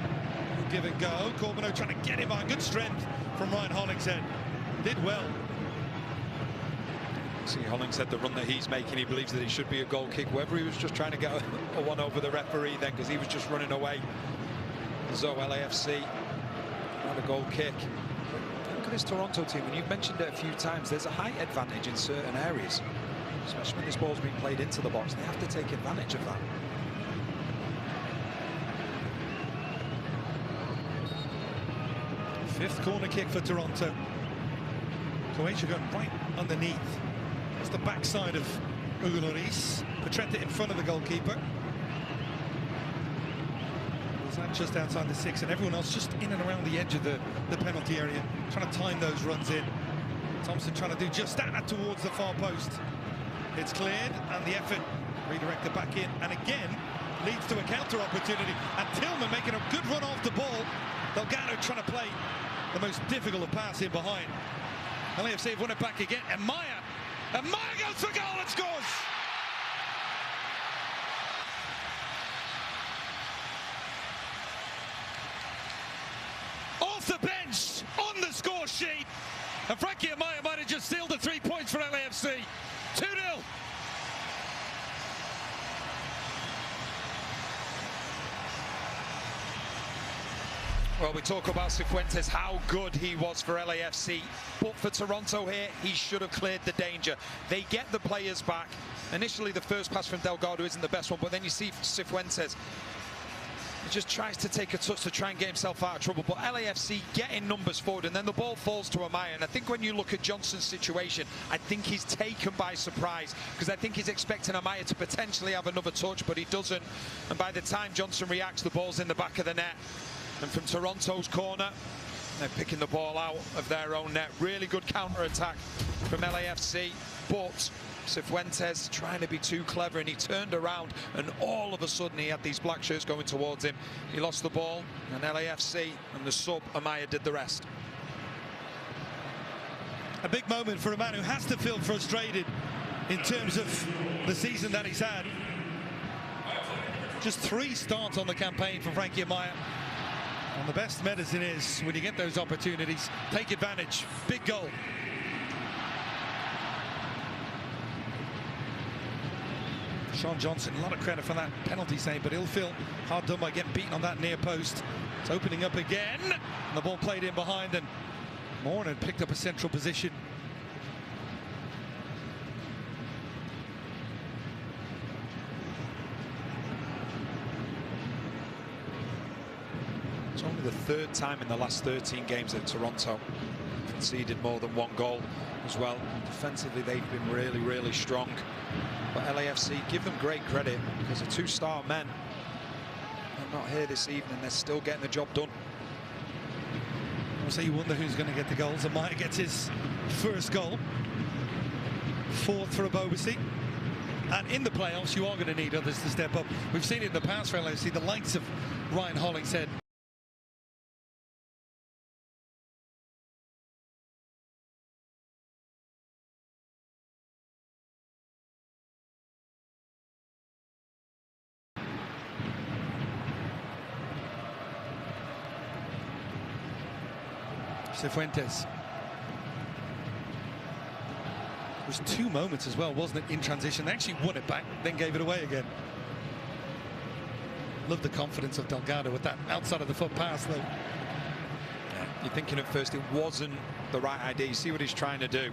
give and go. Corbino trying to get him on. Good strength from Ryan Hollingshead. Did well. See, Hollingshead, the run that he's making, he believes that it should be a goal kick. Whether he was just trying to get a one over the referee then, because he was just running away. So LAFC had a goal kick. Look at this Toronto team, and you've mentioned it a few times. There's a height advantage in certain areas, especially when this ball's being played into the box. They have to take advantage of that. Fifth corner kick for Toronto. Croatia going right underneath. That's the backside of Hugo Lloris. Petretta in front of the goalkeeper. Just outside the 6, and everyone else just in and around the edge of the penalty area, trying to time those runs in. Thompson trying to do just that towards the far post. It's cleared, and the effort redirected back in, and again leads to a counter opportunity. And Tillman making a good run off the ball. Delgado trying to play the most difficult of pass in behind. LAFC have won it back again. And Maya goes for goal and scores. Off the bench, on the score sheet. And Frankie Amaya might have just sealed the 3 points for LAFC. 2-0. Well, we talk about Cifuentes, how good he was for LAFC, but for Toronto here, he should have cleared the danger. They get the players back. Initially, the first pass from Delgado isn't the best one, but then you see Cifuentes. He just tries to take a touch to try and get himself out of trouble, but LAFC getting numbers forward, and then the ball falls to Amaya. And I think when you look at Johnson's situation, I think he's taken by surprise, because I think he's expecting Amaya to potentially have another touch, but he doesn't. And by the time Johnson reacts, the ball's in the back of the net. And from Toronto's corner, they're picking the ball out of their own net. Really good counter-attack from LAFC, but Cifuentes trying to be too clever, and he turned around, and all of a sudden he had these black shirts going towards him. He lost the ball, and LAFC and the sub Amaya did the rest. A big moment for a man who has to feel frustrated in terms of the season that he's had. Just 3 starts on the campaign for Frankie Amaya. And the best medicine is when you get those opportunities, take advantage. Big goal. Sean Johnson, a lot of credit for that penalty save, but he'll feel hard done by getting beaten on that near post. It's opening up again. And the ball played in behind, and Moran picked up a central position. It's only the 3rd time in the last 13 games that Toronto conceded more than 1 goal as well. Defensively, they've been really, really strong. But LAFC, give them great credit, because the two-star men are not here this evening. They're still getting the job done. So you wonder who's going to get the goals. Amaya gets his first goal. Fourth for Abobasi. And in the playoffs, you are going to need others to step up. We've seen it in the past for LAFC, the likes of Ryan Hollingshead. Cifuentes. It was 2 moments as well, wasn't it, in transition? They actually won it back, then gave it away again. Love the confidence of Delgado with that outside of the foot pass, though. Yeah, you're thinking at first it wasn't the right idea. You see what he's trying to do.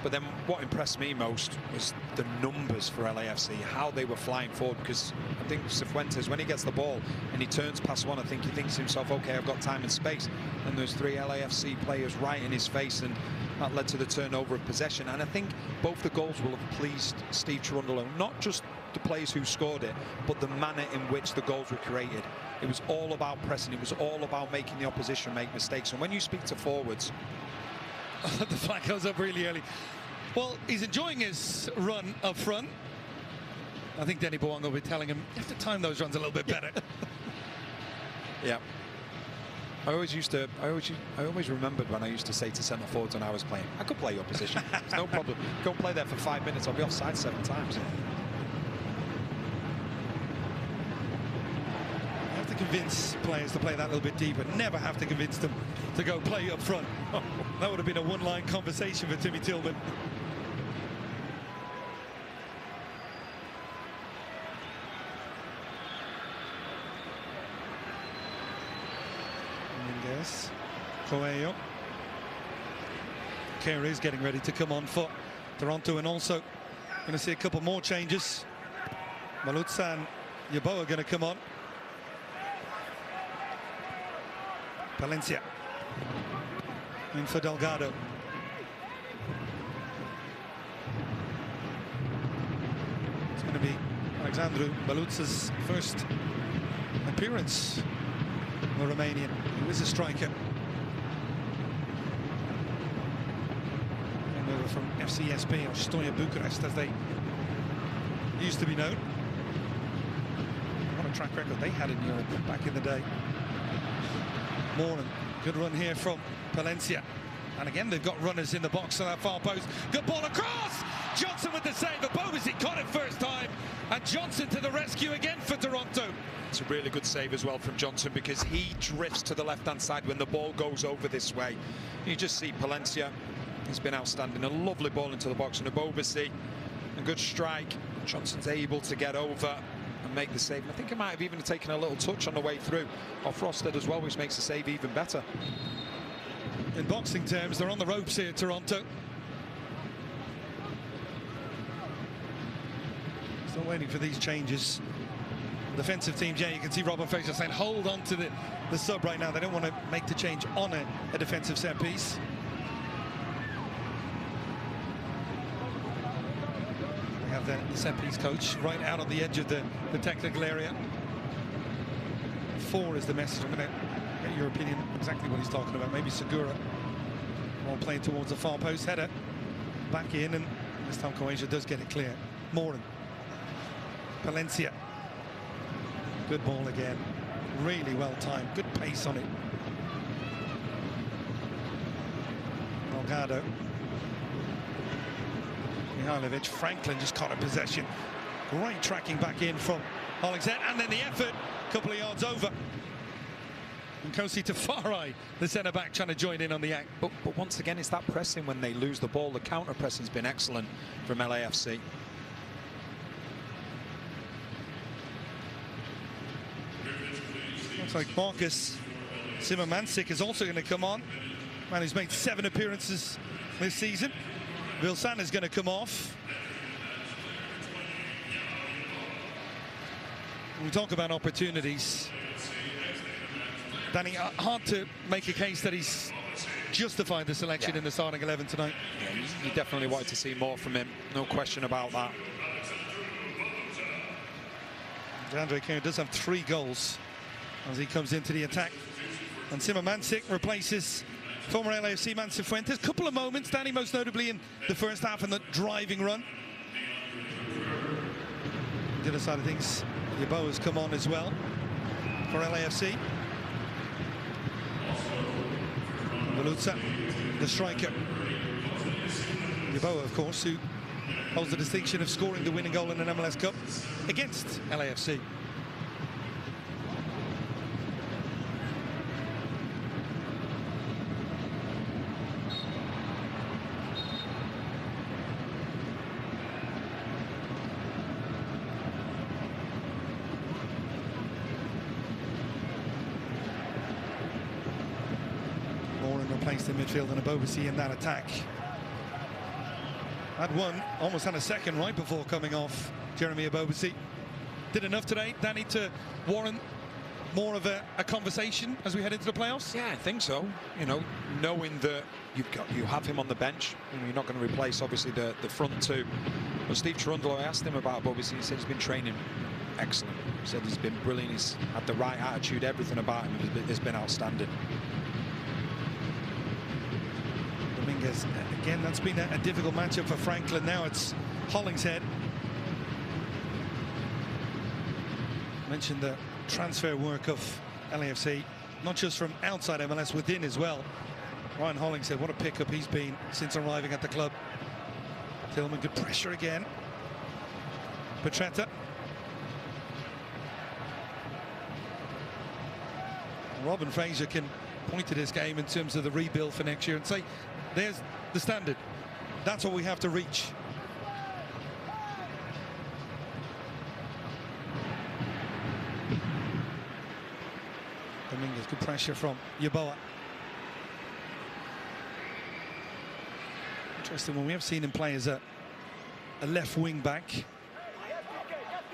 But then what impressed me most was the numbers for LAFC, how they were flying forward, because I think Cifuentes, when he gets the ball and he turns past one, I think he thinks to himself, okay, I've got time and space. And there's 3 LAFC players right in his face, and that led to the turnover of possession. And I think both the goals will have pleased Steve Cherundolo, not just the players who scored it, but the manner in which the goals were created. It was all about pressing. It was all about making the opposition make mistakes. And when you speak to forwards, the flag goes up really early. Well, he's enjoying his run up front. I think Denny Bouanga will be telling him, you have to time those runs a little bit better. Yeah. I always remembered when I used to say to centre forwards when I was playing, I could play your position. It's no problem. Go and play there for 5 minutes. I'll be offside 7 times. You have to convince players to play that little bit deeper. Never have to convince them to go play up front. That would have been a one-line conversation for Timmy Tillman. Mendes, Coelho. Kerr is getting ready to come on for Toronto, and also going to see a couple more changes. Malutza and Yeboah are going to come on. Palencia in for Delgado. It's going to be Alexandru Malutza's first appearance, the Romanian, who is a striker. Came over from FCSP or Stoia Bucharest, as they used to be known. What a track record they had in Europe back in the day. Moran, good run here from Palencia. And again, they've got runners in the box on that far post. Good ball across! Johnson with the save. Abobasi caught it first time. And Johnson to the rescue again for Toronto. It's a really good save as well from Johnson, because he drifts to the left-hand side when the ball goes over this way. You just see Palencia. He's been outstanding. A lovely ball into the box. And Abobasi, a good strike. Johnson's able to get over and make the save. And I think he might have even taken a little touch on the way through off Frosted as well, which makes the save even better. In boxing terms, they're on the ropes here, Toronto. Still waiting for these changes. Defensive teams, yeah, you can see Robin Fraser saying hold on to the sub right now. They don't want to make the change on a defensive set piece. We have the set piece coach right out on the edge of the technical area. 4 is the message. I'm going to get your opinion exactly what he's talking about. Maybe Segura, while playing towards the far post, header back in, and this time Croatia does get it clear. Moran, Palencia, good ball again, really well timed, good pace on it. Delgado, Mihailovic, Franklin just caught a possession. Great tracking back in from Hollingshead, and then the effort a couple of yards over. And Kosi Tafari, the centre-back, trying to join in on the act. But once again, it's that pressing when they lose the ball. The counter-pressing's been excellent from LAFC. Looks like Marcus Simamansic is also going to come on. Man who's made 7 appearances this season. Vilsan is going to come off. We talk about opportunities. Danny, hard to make a case that he's justified the selection in the starting 11 tonight. Yeah, you definitely wanted to see more from him, no question about that. DeAndre Carey does have 3 goals as he comes into the attack. And Sima Mancic replaces former LAFC man Cifuentes. Couple of moments, Danny, most notably in the first half and the driving run. The other side of things, Yeboah has come on as well for LAFC. Veluza, the striker. Yeboah, of course, who holds the distinction of scoring the winning goal in an MLS Cup against LAFC. Moran replaced in midfield and Abobasi in that attack. Had one, almost had a second right before coming off Jeremy Abobasi. Did enough today, Danny, to warrant more of a conversation as we head into the playoffs? Yeah, I think so. You know, knowing that you have him on the bench, you're not going to replace obviously the front two. But Steve Cherundolo, I asked him about Abobasi. He said he's been training excellent. He said he's been brilliant. He's had the right attitude. Everything about him has been outstanding. Dominguez, again, that's been a difficult matchup for Franklin. Now it's Hollingshead. Mentioned the transfer work of LAFC, not just from outside MLS, within as well. Ryan Hollingshead, what a pickup he's been since arriving at the club. Tillman, good pressure again. Petretta. Robin Fraser can point to this game in terms of the rebuild for next year and say, there's the standard. That's what we have to reach. Dominguez, good pressure from Yeboah. Interesting one, we have seen him play as a left wing back,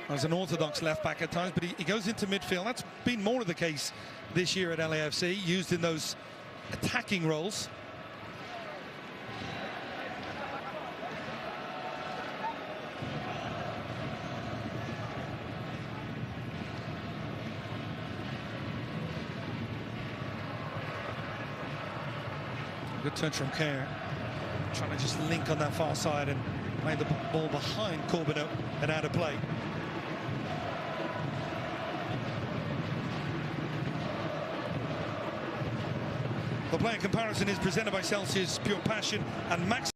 as an orthodox left back at times, but he goes into midfield. That's been more of the case this year at LAFC, used in those attacking roles. Good touch from Kerr, trying to just link on that far side and play the ball behind Corbineau and out of play. The player comparison is presented by Celsius Pure Passion and Max.